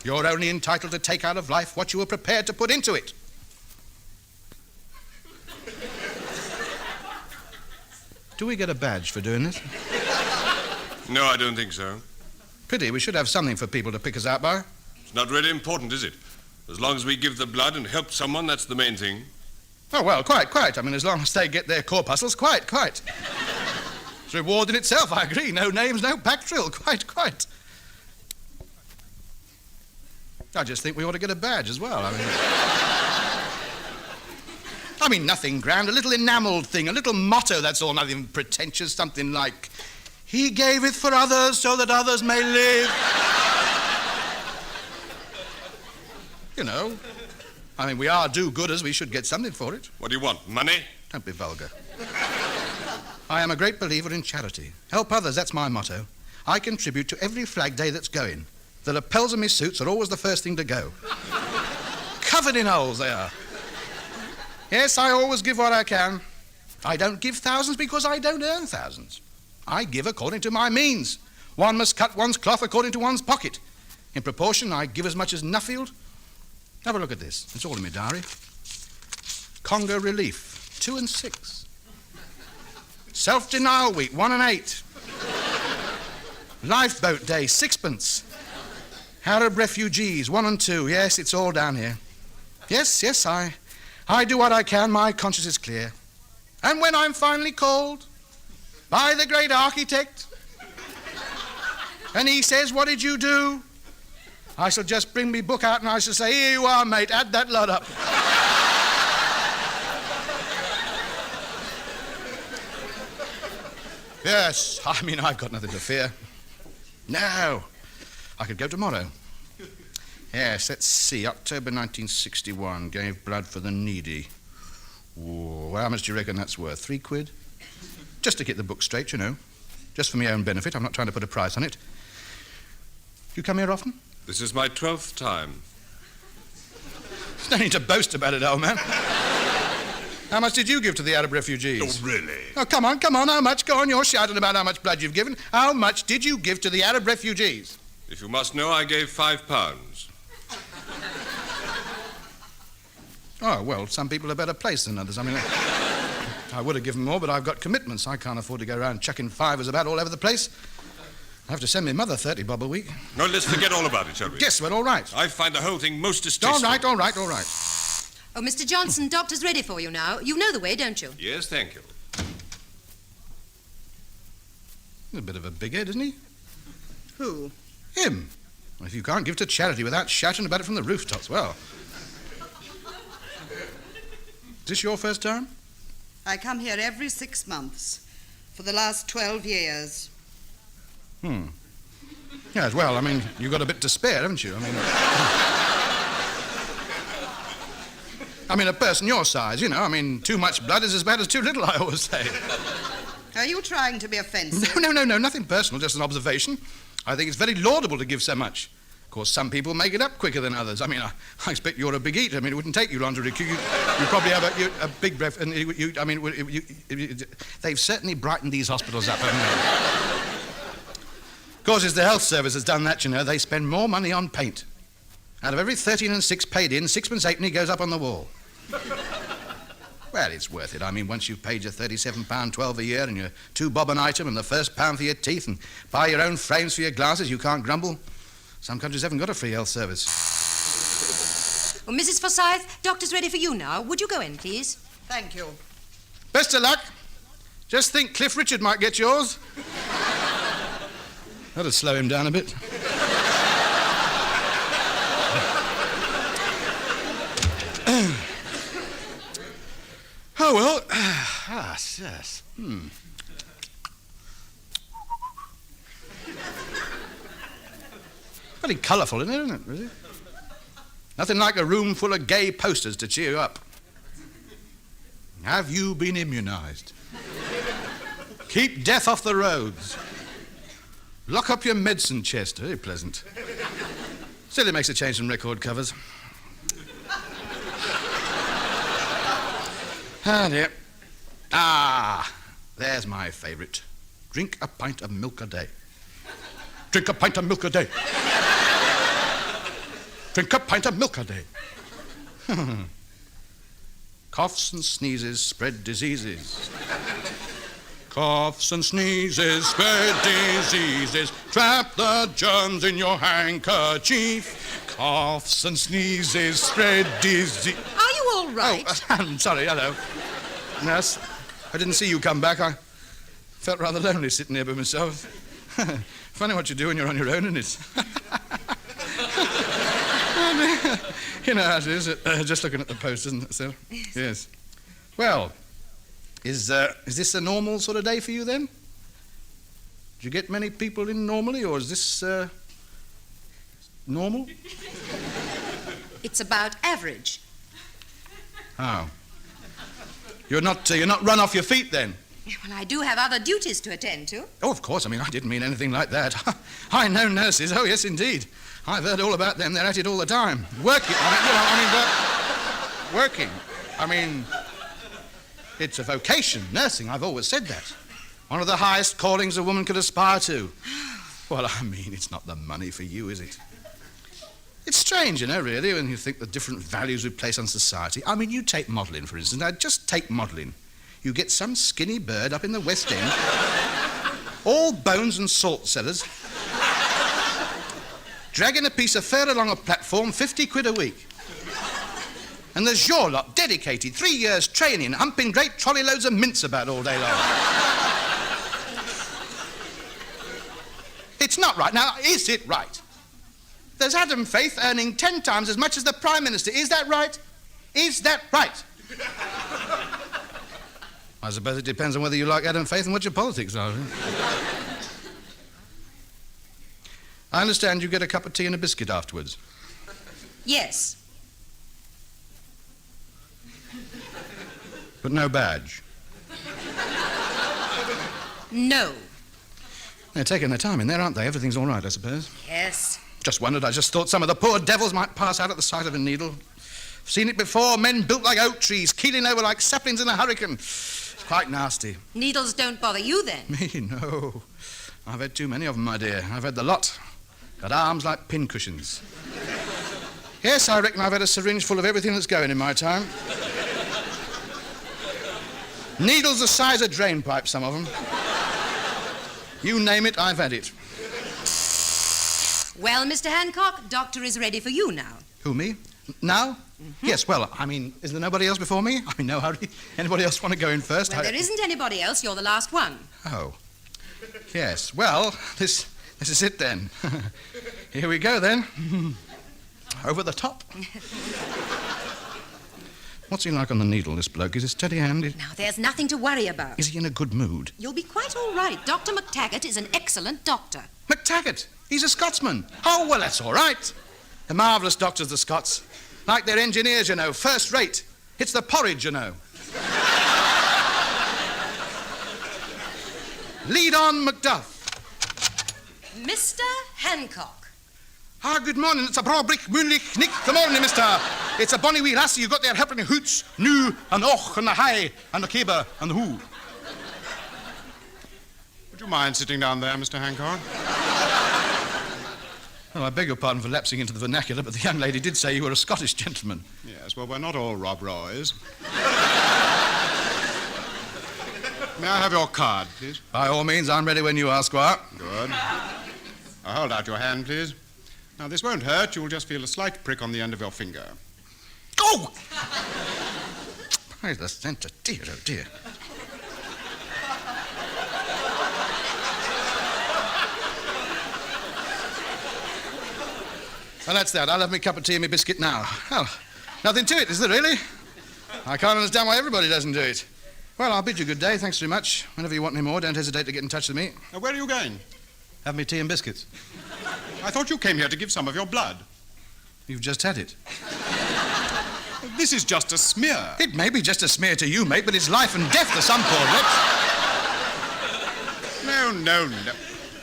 You're only entitled to take out of life what you were prepared to put into it. Do we get a badge for doing this? No, I don't think so. Pity, we should have something for people to pick us out by. It's not really important, is it? As long as we give the blood and help someone, that's the main thing. Oh, well, quite. I mean, as long as they get their corpuscles, quite. It's a reward in itself, I agree. No names, no pack drill, quite. I just think we ought to get a badge as well. I mean, nothing grand, a little enamelled thing, a little motto, that's all, nothing pretentious, something like, he gaveth for others so that others may live. You know, I mean, we are do-gooders, we should get something for it. What do you want, money? Don't be vulgar. I am a great believer in charity. Help others, that's my motto. I contribute to every flag day that's going. The lapels of my suits are always the first thing to go. Covered in holes they are. Yes, I always give what I can. I don't give thousands because I don't earn thousands. I give according to my means. One must cut one's cloth according to one's pocket. In proportion, I give as much as Nuffield. Have a look at this. It's all in my diary. Congo Relief, 2 and 6. Self-Denial Week, 1 and 8. Lifeboat Day, 6pence. Arab Refugees, 1 and 2. Yes, it's all down here. Yes, I do what I can. My conscience is clear. And when I'm finally called by the great architect, and he says, what did you do? I shall just bring me book out and I shall say, here you are, mate, add that lot up. Yes, I mean, I've got nothing to fear. No, I could go tomorrow. Yes, let's see, October 1961, gave blood for the needy. Whoa, well, how much do you reckon that's worth? £3? Just to get the book straight, you know. Just for my own benefit, I'm not trying to put a price on it. You come here often? This is my 12th time. There's no need to boast about it, old man. How much did you give to the Arab refugees? Oh, really? Oh, come on, how much? Go on, you're shouting about how much blood you've given. How much did you give to the Arab refugees? If you must know, I gave £5. Oh, well, some people are better placed than others. I mean, I would have given more, but I've got commitments. I can't afford to go around chucking fivers about all over the place. I have to send my mother 30 bob a week. No, let's forget all about it, shall we? Yes, well, all right. I find the whole thing most distasteful. All right. Oh, Mr. Johnson, Doctor's ready for you now. You know the way, don't you? Yes, thank you. He's a bit of a big head, isn't he? Who? Him. Well, if you can't give to charity without shouting about it from the rooftops, well. Is this your first time? I come here every 6 months for the last 12 years. Yes, well, I mean, you've got a bit to spare, haven't you? I mean, a person your size, you know. I mean, too much blood is as bad as too little, I always say. Are you trying to be offensive? No, nothing personal, just an observation. I think it's very laudable to give so much. Of course, some people make it up quicker than others. I mean, I expect you're a big eater. I mean, it wouldn't take you long to recoup. You probably have a big breath, and they've certainly brightened these hospitals up, haven't they? Of course, it's the health service has done that, you know. They spend more money on paint. Out of every 13 and 6 paid in, 6pence halfpenny goes up on the wall. Well, it's worth it. I mean, once you've paid your £37.12 a year and your 2 bob an item and the first pound for your teeth and buy your own frames for your glasses, you can't grumble. Some countries haven't got a free health service. Well, Mrs. Forsyth, Doctor's ready for you now. Would you go in, please? Thank you. Best of luck. Just think Cliff Richard might get yours. That'll slow him down a bit. Oh, well. Yes. Very colourful, isn't it, really? Nothing like a room full of gay posters to cheer you up. Have you been immunised? Keep death off the roads. Lock up your medicine chest. Very pleasant. Still, it makes a change from record covers. Ah, dear. There's my favourite. Drink a pint of milk a day. Drink a pint of milk a day. Drink a pint of milk a day. Coughs and sneezes spread diseases. Coughs and sneezes spread diseases. Trap the germs in your handkerchief. Coughs and sneezes spread disease. Are you all right? Oh, I'm sorry, hello. Nurse, I didn't see you come back. I felt rather lonely sitting here by myself. Funny what you do when you're on your own, isn't it? You know how it is, just looking at the post, isn't it, Sir? Yes. Well, is this a normal sort of day for you, then? Do you get many people in normally, or is this, normal? It's about average. Oh. You're not run off your feet, then? Well, I do have other duties to attend to. Oh, of course. I mean, I didn't mean anything like that. I know nurses. Oh, yes, indeed. I've heard all about them. They're at it all the time. Working. Working. I mean, it's a vocation, nursing. I've always said that. One of the highest callings a woman could aspire to. Well, I mean, it's not the money for you, is it? It's strange, you know, really, when you think the different values we place on society. I mean, you take modelling, for instance. Now, just take modelling. You get some skinny bird up in the West End, all bones and salt cellars, dragging a piece of fur along a platform, 50 quid a week. And there's your lot, dedicated, 3 years training, humping great trolley loads of mince about all day long. It's not right. Now, is it right? There's Adam Faith earning 10 times as much as the Prime Minister. Is that right? Is that right? I suppose it depends on whether you like Adam Faith and what your politics are. I understand you get a cup of tea and a biscuit afterwards. Yes. But no badge. No. They're taking their time in there, aren't they? Everything's all right, I suppose. Yes. Just wondered. I just thought some of the poor devils might pass out at the sight of a needle. I've seen it before. Men built like oak trees, keeling over like saplings in a hurricane. It's quite nasty. Needles don't bother you, then? Me, no. I've had too many of them, my dear. I've had the lot. Got arms like pincushions. Yes, I reckon I've had a syringe full of everything that's going in my time. Needles the size of drain pipes, some of them. You name it, I've had it. Well, Mr. Hancock, doctor is ready for you now. Who, me? Now? Mm-hmm. Yes, well, I mean, is there nobody else before me? I mean, no hurry. Anybody else want to go in first? Well, there isn't anybody else. You're the last one. Oh. Yes, well, this is it then. Here we go then. Over the top. What's he like on the needle, this bloke? Is he steady-handed? Now, there's nothing to worry about. Is he in a good mood? You'll be quite all right. Dr. McTaggart is an excellent doctor. McTaggart? He's a Scotsman. Oh, well, that's all right. They're marvellous doctors, the Scots. Like their engineers, you know, first rate. It's the porridge, you know. Lead on, Macduff. Mr. Hancock. Ah, good morning. It's a brawbrick, moonlich, nick. Good morning, mister. It's a bonny wee lassie you got there helping the hoots, nu, and och, and the high, and the caber, and the who. Would you mind sitting down there, Mr. Hancock? Oh, I beg your pardon for lapsing into the vernacular, but the young lady did say you were a Scottish gentleman. Yes, well, we're not all Rob Roys. May I have your card, please? By all means, I'm ready when you are, Squire. Good. Now, hold out your hand, please. Now, this won't hurt. You'll just feel a slight prick on the end of your finger. Oh! By the centre, dear, oh dear. Well, that's that. I'll have my cup of tea and my biscuit now. Well, nothing to it, is there really? I can't understand why everybody doesn't do it. Well, I'll bid you good day. Thanks very much. Whenever you want any more, don't hesitate to get in touch with me. Now, where are you going? Have me tea and biscuits. I thought you came here to give some of your blood. You've just had it. This is just a smear. It may be just a smear to you, mate, but it's life and death to some poor wretch. No.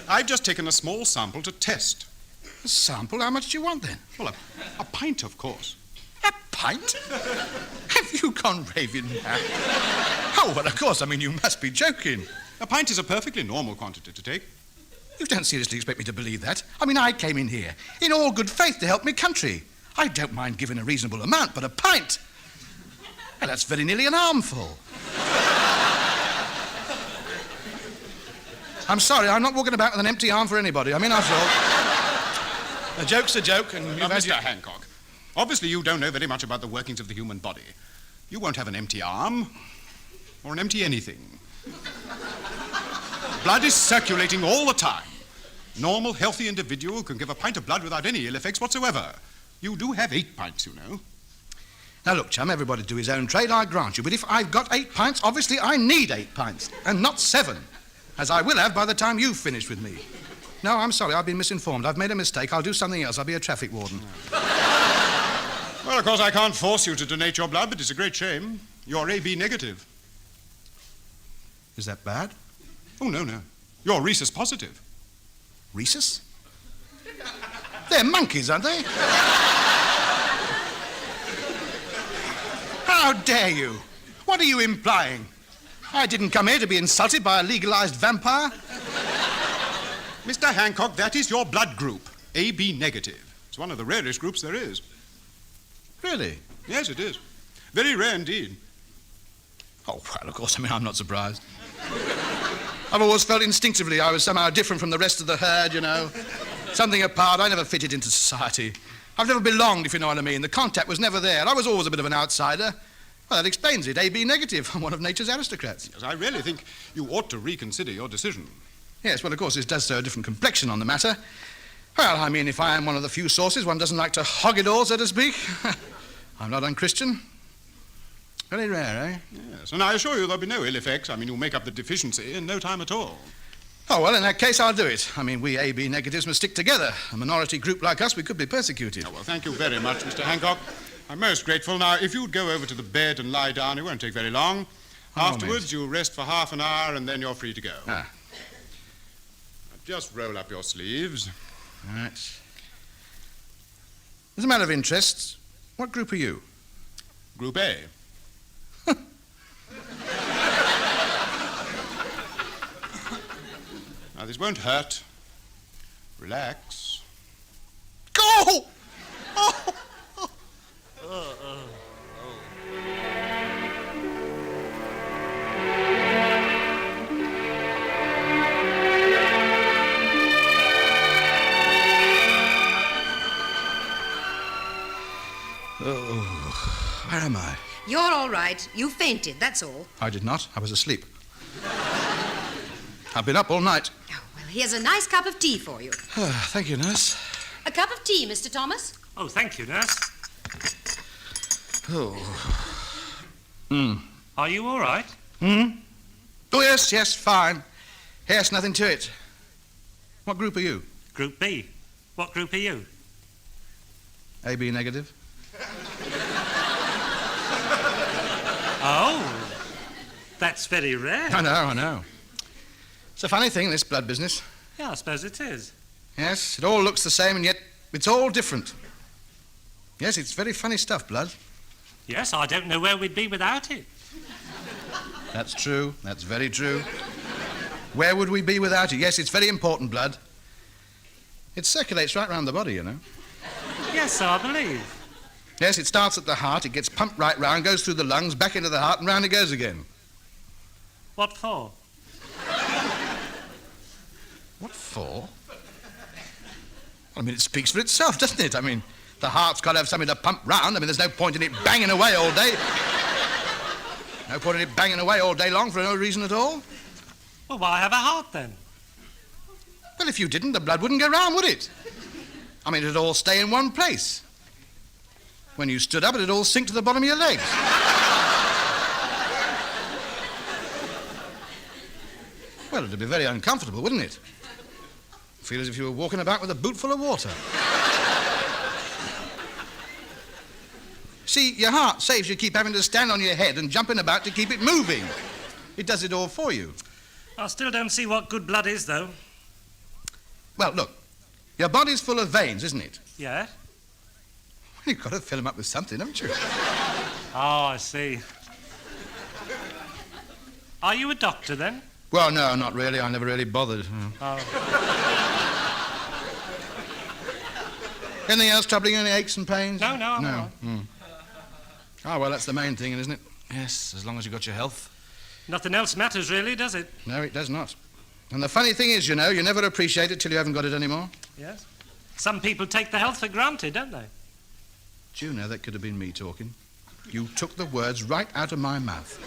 I've just taken a small sample to test. A sample? How much do you want, then? Well, a pint, of course. A pint? Have you gone raving mad? Oh, well, of course. I mean, you must be joking. A pint is a perfectly normal quantity to take. You don't seriously expect me to believe that? I mean, I came in here in all good faith to help me country. I don't mind giving a reasonable amount, but a pint? Well, that's very nearly an armful. I'm sorry, I'm not walking about with an empty arm for anybody. I mean, after all, a joke's a joke, and you've had Mr. Hancock, obviously you don't know very much about the workings of the human body. You won't have an empty arm, or an empty anything. Blood is circulating all the time. Normal, healthy individual can give a pint of blood without any ill effects whatsoever. You do have 8 pints, you know. Now, look, chum, everybody do his own trade, I grant you. But if I've got 8 pints, obviously I need 8 pints, and not 7, as I will have by the time you've finished with me. No, I'm sorry, I've been misinformed. I've made a mistake. I'll do something else. I'll be a traffic warden. Well, of course, I can't force you to donate your blood, but it's a great shame. You're AB negative. Is that bad? Oh, no. You're rhesus positive. Rhesus? They're monkeys, aren't they? How dare you? What are you implying? I didn't come here to be insulted by a legalized vampire. Mr. Hancock, that is your blood group, AB negative. It's one of the rarest groups there is. Really? Yes, it is. Very rare indeed. Oh, well, of course, I mean, I'm not surprised. I've always felt instinctively I was somehow different from the rest of the herd, you know. Something apart. I never fitted into society. I've never belonged, if you know what I mean. The contact was never there. I was always a bit of an outsider. Well, that explains it. AB negative. I'm one of nature's aristocrats. Yes, I really think you ought to reconsider your decision. Yes, well, of course, this does throw a different complexion on the matter. Well, I mean, if I am one of the few sources, one doesn't like to hog it all, so to speak. I'm not unchristian. Very rare, eh? Yes, and I assure you there'll be no ill effects. I mean, you'll make up the deficiency in no time at all. Oh, well, in that case, I'll do it. I mean, we AB negatives must stick together. A minority group like us, we could be persecuted. Oh, well, thank you very much, Mr. Hancock. I'm most grateful. Now, if you'd go over to the bed and lie down, it won't take very long. Afterwards, you rest for half an hour, and then you're free to go. Ah. Just roll up your sleeves. Right. As a matter of interest, what group are you? Group A. Now, this won't hurt. Relax. Go! Oh, where am I? You're all right. You fainted, that's all. I did not. I was asleep. I've been up all night. Oh, well, here's a nice cup of tea for you. Thank you, nurse. A cup of tea, Mr. Thomas? Oh, thank you, nurse. Oh. Are you all right? Oh, yes, fine. Yes, nothing to it. What group are you? Group B. What group are you? AB negative. Oh, that's very rare. I know. It's a funny thing, this blood business. Yeah, I suppose it is. Yes, it all looks the same, and yet it's all different. Yes, it's very funny stuff, blood. Yes, I don't know where we'd be without it. That's true. That's very true. Where would we be without it? Yes, it's very important, blood. It circulates right round the body, you know. Yes, so I believe. Yes, it starts at the heart, it gets pumped right round, goes through the lungs, back into the heart, and round it goes again. What for? What for? I mean, it speaks for itself, doesn't it? I mean, the heart's got to have something to pump round. I mean, there's no point in it banging away all day. No point in it banging away all day long for no reason at all. Well, why have a heart then? Well, if you didn't, the blood wouldn't go round, would it? I mean, it'd all stay in one place. When you stood up, it'd all sink to the bottom of your legs. Well, it'd be very uncomfortable, wouldn't it? Feel as if you were walking about with a boot full of water. See, your heart saves you keep having to stand on your head and jumping about to keep it moving. It does it all for you. I still don't see what good blood is, though. Well, look, your body's full of veins, isn't it? Yeah? You've got to fill them up with something, haven't you? Oh, I see. Are you a doctor, then? Well, no, not really. I never really bothered. Oh. Anything else troubling you? Any aches and pains? No, I'm all right. Oh, well, that's the main thing, isn't it? Yes, as long as you've got your health. Nothing else matters, really, does it? No, it does not. And the funny thing is, you know, you never appreciate it till you haven't got it anymore. Yes. Some people take the health for granted, don't they? Do you know that could have been me talking? You took the words right out of my mouth.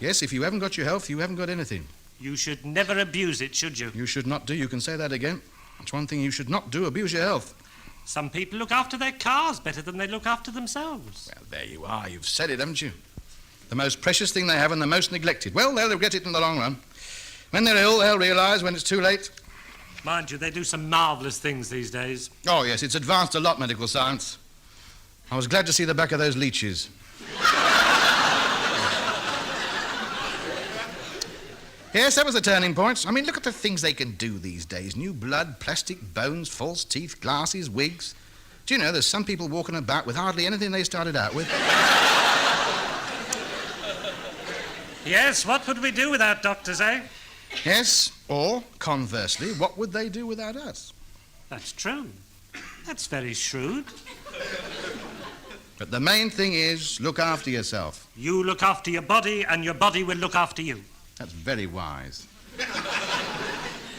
Yes, if you haven't got your health, you haven't got anything. You should never abuse it, should you? You should not do. You can say that again. That's one thing you should not do, abuse your health. Some people look after their cars better than they look after themselves. Well, there you are. You've said it, haven't you? The most precious thing they have and the most neglected. Well, they'll regret it in the long run. When they're ill, they'll realise when it's too late. Mind you, they do some marvellous things these days. Oh, yes, it's advanced a lot, medical science. I was glad to see the back of those leeches. Yes, that was the turning point. I mean, look at the things they can do these days. New blood, plastic bones, false teeth, glasses, wigs. Do you know, there's some people walking about with hardly anything they started out with. Yes, what would we do without doctors, eh? Yes, or, conversely, what would they do without us? That's true. That's very shrewd. But the main thing is, look after yourself. You look after your body, and your body will look after you. That's very wise.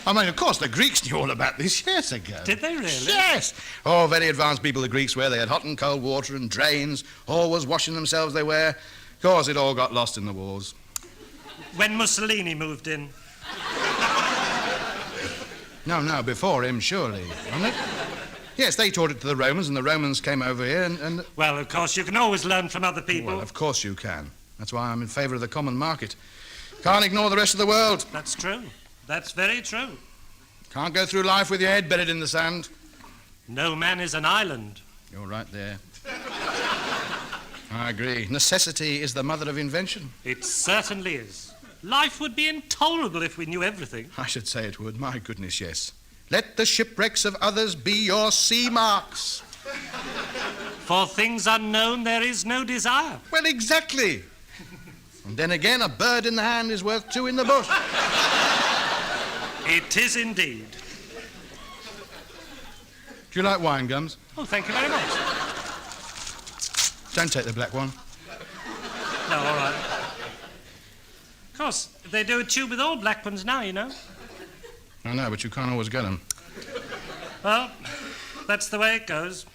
I mean, of course, the Greeks knew all about this years ago. Did they really? Yes. Oh, very advanced people, the Greeks were. They had hot and cold water and drains, always washing themselves they were. Of course, it all got lost in the wars. When Mussolini moved in. No, before him, surely, wasn't it? Yes, they taught it to the Romans, and the Romans came over here and... Well, of course, you can always learn from other people. Well, of course you can. That's why I'm in favour of the common market. Can't ignore the rest of the world. That's true. That's very true. Can't go through life with your head buried in the sand. No man is an island. You're right there. I agree. Necessity is the mother of invention. It certainly is. Life would be intolerable if we knew everything. I should say it would. My goodness, yes. Let the shipwrecks of others be your sea marks. For things unknown there is no desire. Well, exactly. And then again, a bird in the hand is worth two in the bush. It is indeed. Do you like wine gums? Oh, thank you very much. Don't take the black one. No, all right. Of course, they do a tube with all black ones now, you know. I know, but you can't always get them. Well, that's the way it goes.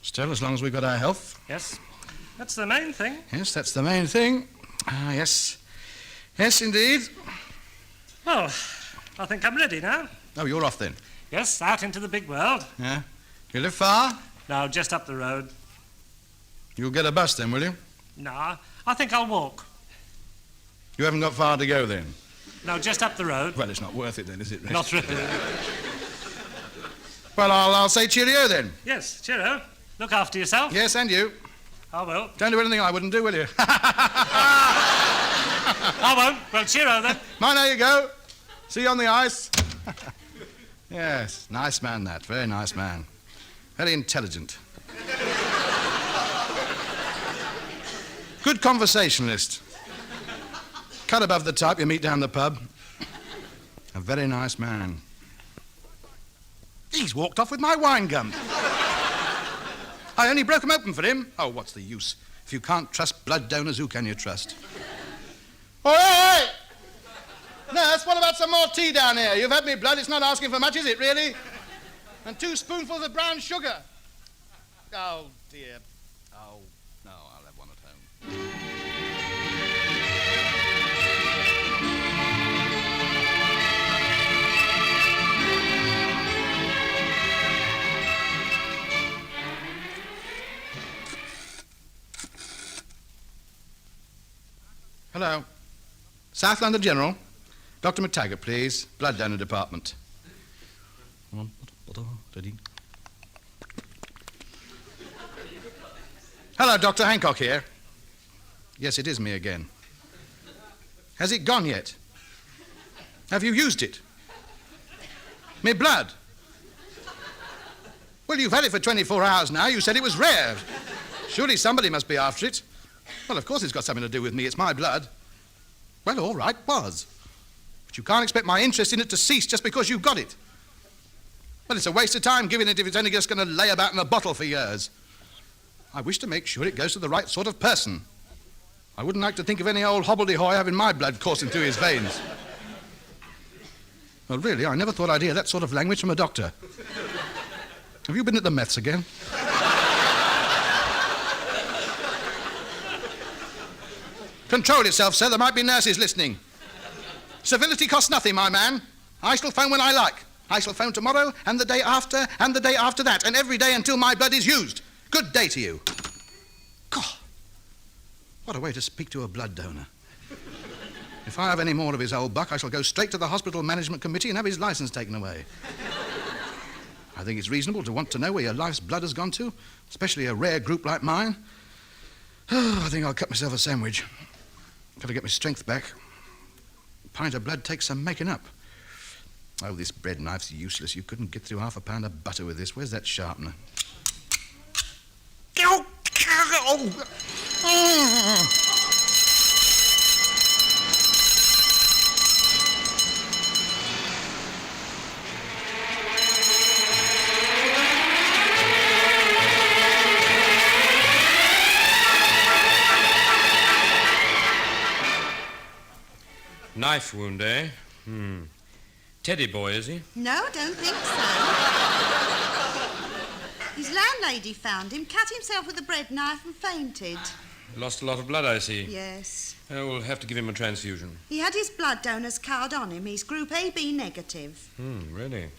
Still, as long as we've got our health. Yes, that's the main thing. Yes, that's the main thing. Ah, yes. Yes, indeed. Well, I think I'm ready now. Oh, you're off then? Yes, out into the big world. Yeah. You live far? No, just up the road. You'll get a bus then, will you? No, I think I'll walk. You haven't got far to go then? No, just up the road. Well, it's not worth it then, is it? Not really. Well, I'll say cheerio then. Yes, cheerio. Look after yourself. Yes, and you. I will. Don't do anything I wouldn't do, will you? I won't. Well, cheerio then. Mind how you go. See you on the ice. Yes, nice man that. Very nice man. Very intelligent. Good conversationalist. Cut above the type you meet down the pub. A very nice man. He's walked off with my wine gum. I only broke them open for him. Oh, what's the use? If you can't trust blood donors, who can you trust? Oh, hey! Nurse, what about some more tea down here? You've had me blood. It's not asking for much, is it, really? And 2 spoonfuls of brown sugar. Oh, dear. Oh, no, I'll have one at home. Hello. South London General. Dr. McTaggart, please. Blood donor department. Hello, Dr. Hancock here. Yes, it is me again. Has it gone yet? Have you used it? Me blood? Well, you've had it for 24 hours now. You said it was rare. Surely somebody must be after it. Well, of course it's got something to do with me. It's my blood. Well, all right, was. But you can't expect my interest in it to cease just because you've got it. Well, it's a waste of time giving it if it's only just going to lay about in a bottle for years. I wish to make sure it goes to the right sort of person. I wouldn't like to think of any old hobbledehoy having my blood coursing through his veins. Well, really, I never thought I'd hear that sort of language from a doctor. Have you been at the meths again? Control yourself, sir. There might be nurses listening. Civility costs nothing, my man. I shall phone when I like. I shall phone tomorrow, and the day after, and the day after that, and every day until my blood is used. Good day to you. God, what a way to speak to a blood donor. If I have any more of his old buck, I shall go straight to the hospital management committee and have his license taken away. I think it's reasonable to want to know where your life's blood has gone to, especially a rare group like mine. Oh, I think I'll cut myself a sandwich. Got to get my strength back. A pint of blood takes some making up. Oh, this bread knife's useless. You couldn't get through half a pound of butter with this. Where's that sharpener? Knife wound, eh? Teddy boy, is he? No, I don't think so. His landlady found him, cut himself with a bread knife and fainted. Lost a lot of blood, I see. Yes. We'll have to give him a transfusion. He had his blood donor's card on him. He's group AB negative. Really?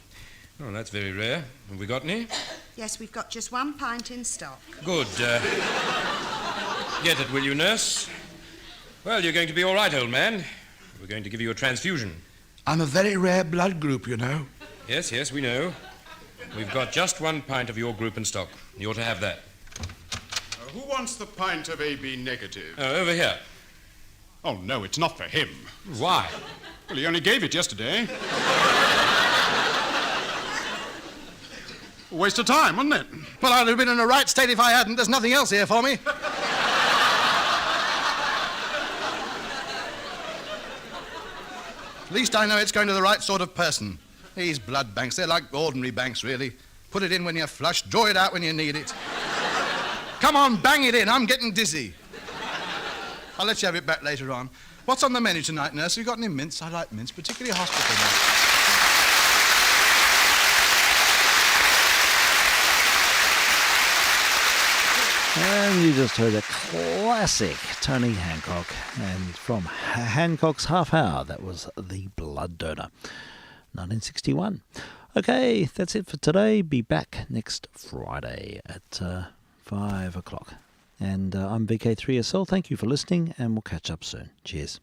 Oh, that's very rare. Have we got any? Yes, we've got just 1 pint in stock. Good. Get it, will you, nurse? Well, you're going to be all right, old man. We're going to give you a transfusion. I'm a very rare blood group, you know. Yes, we know. We've got just 1 pint of your group in stock. You ought to have that. Who wants the pint of AB negative? Over here. Oh, no, it's not for him. Why? Well, he only gave it yesterday. A waste of time, wasn't it? Well, I'd have been in a right state if I hadn't. There's nothing else here for me. At least I know it's going to the right sort of person. These blood banks, they're like ordinary banks, really. Put it in when you're flush, draw it out when you need it. Come on, bang it in. I'm getting dizzy. I'll let you have it back later on. What's on the menu tonight, nurse? Have you got any mince? I like mince, particularly hospital mince. And you just heard a classic Tony Hancock. And from Hancock's Half Hour, that was The Blood Donor, 1961. Okay, that's it for today. Be back next Friday at 5 o'clock. And I'm vk3sl. Thank you for listening, and we'll catch up soon. Cheers.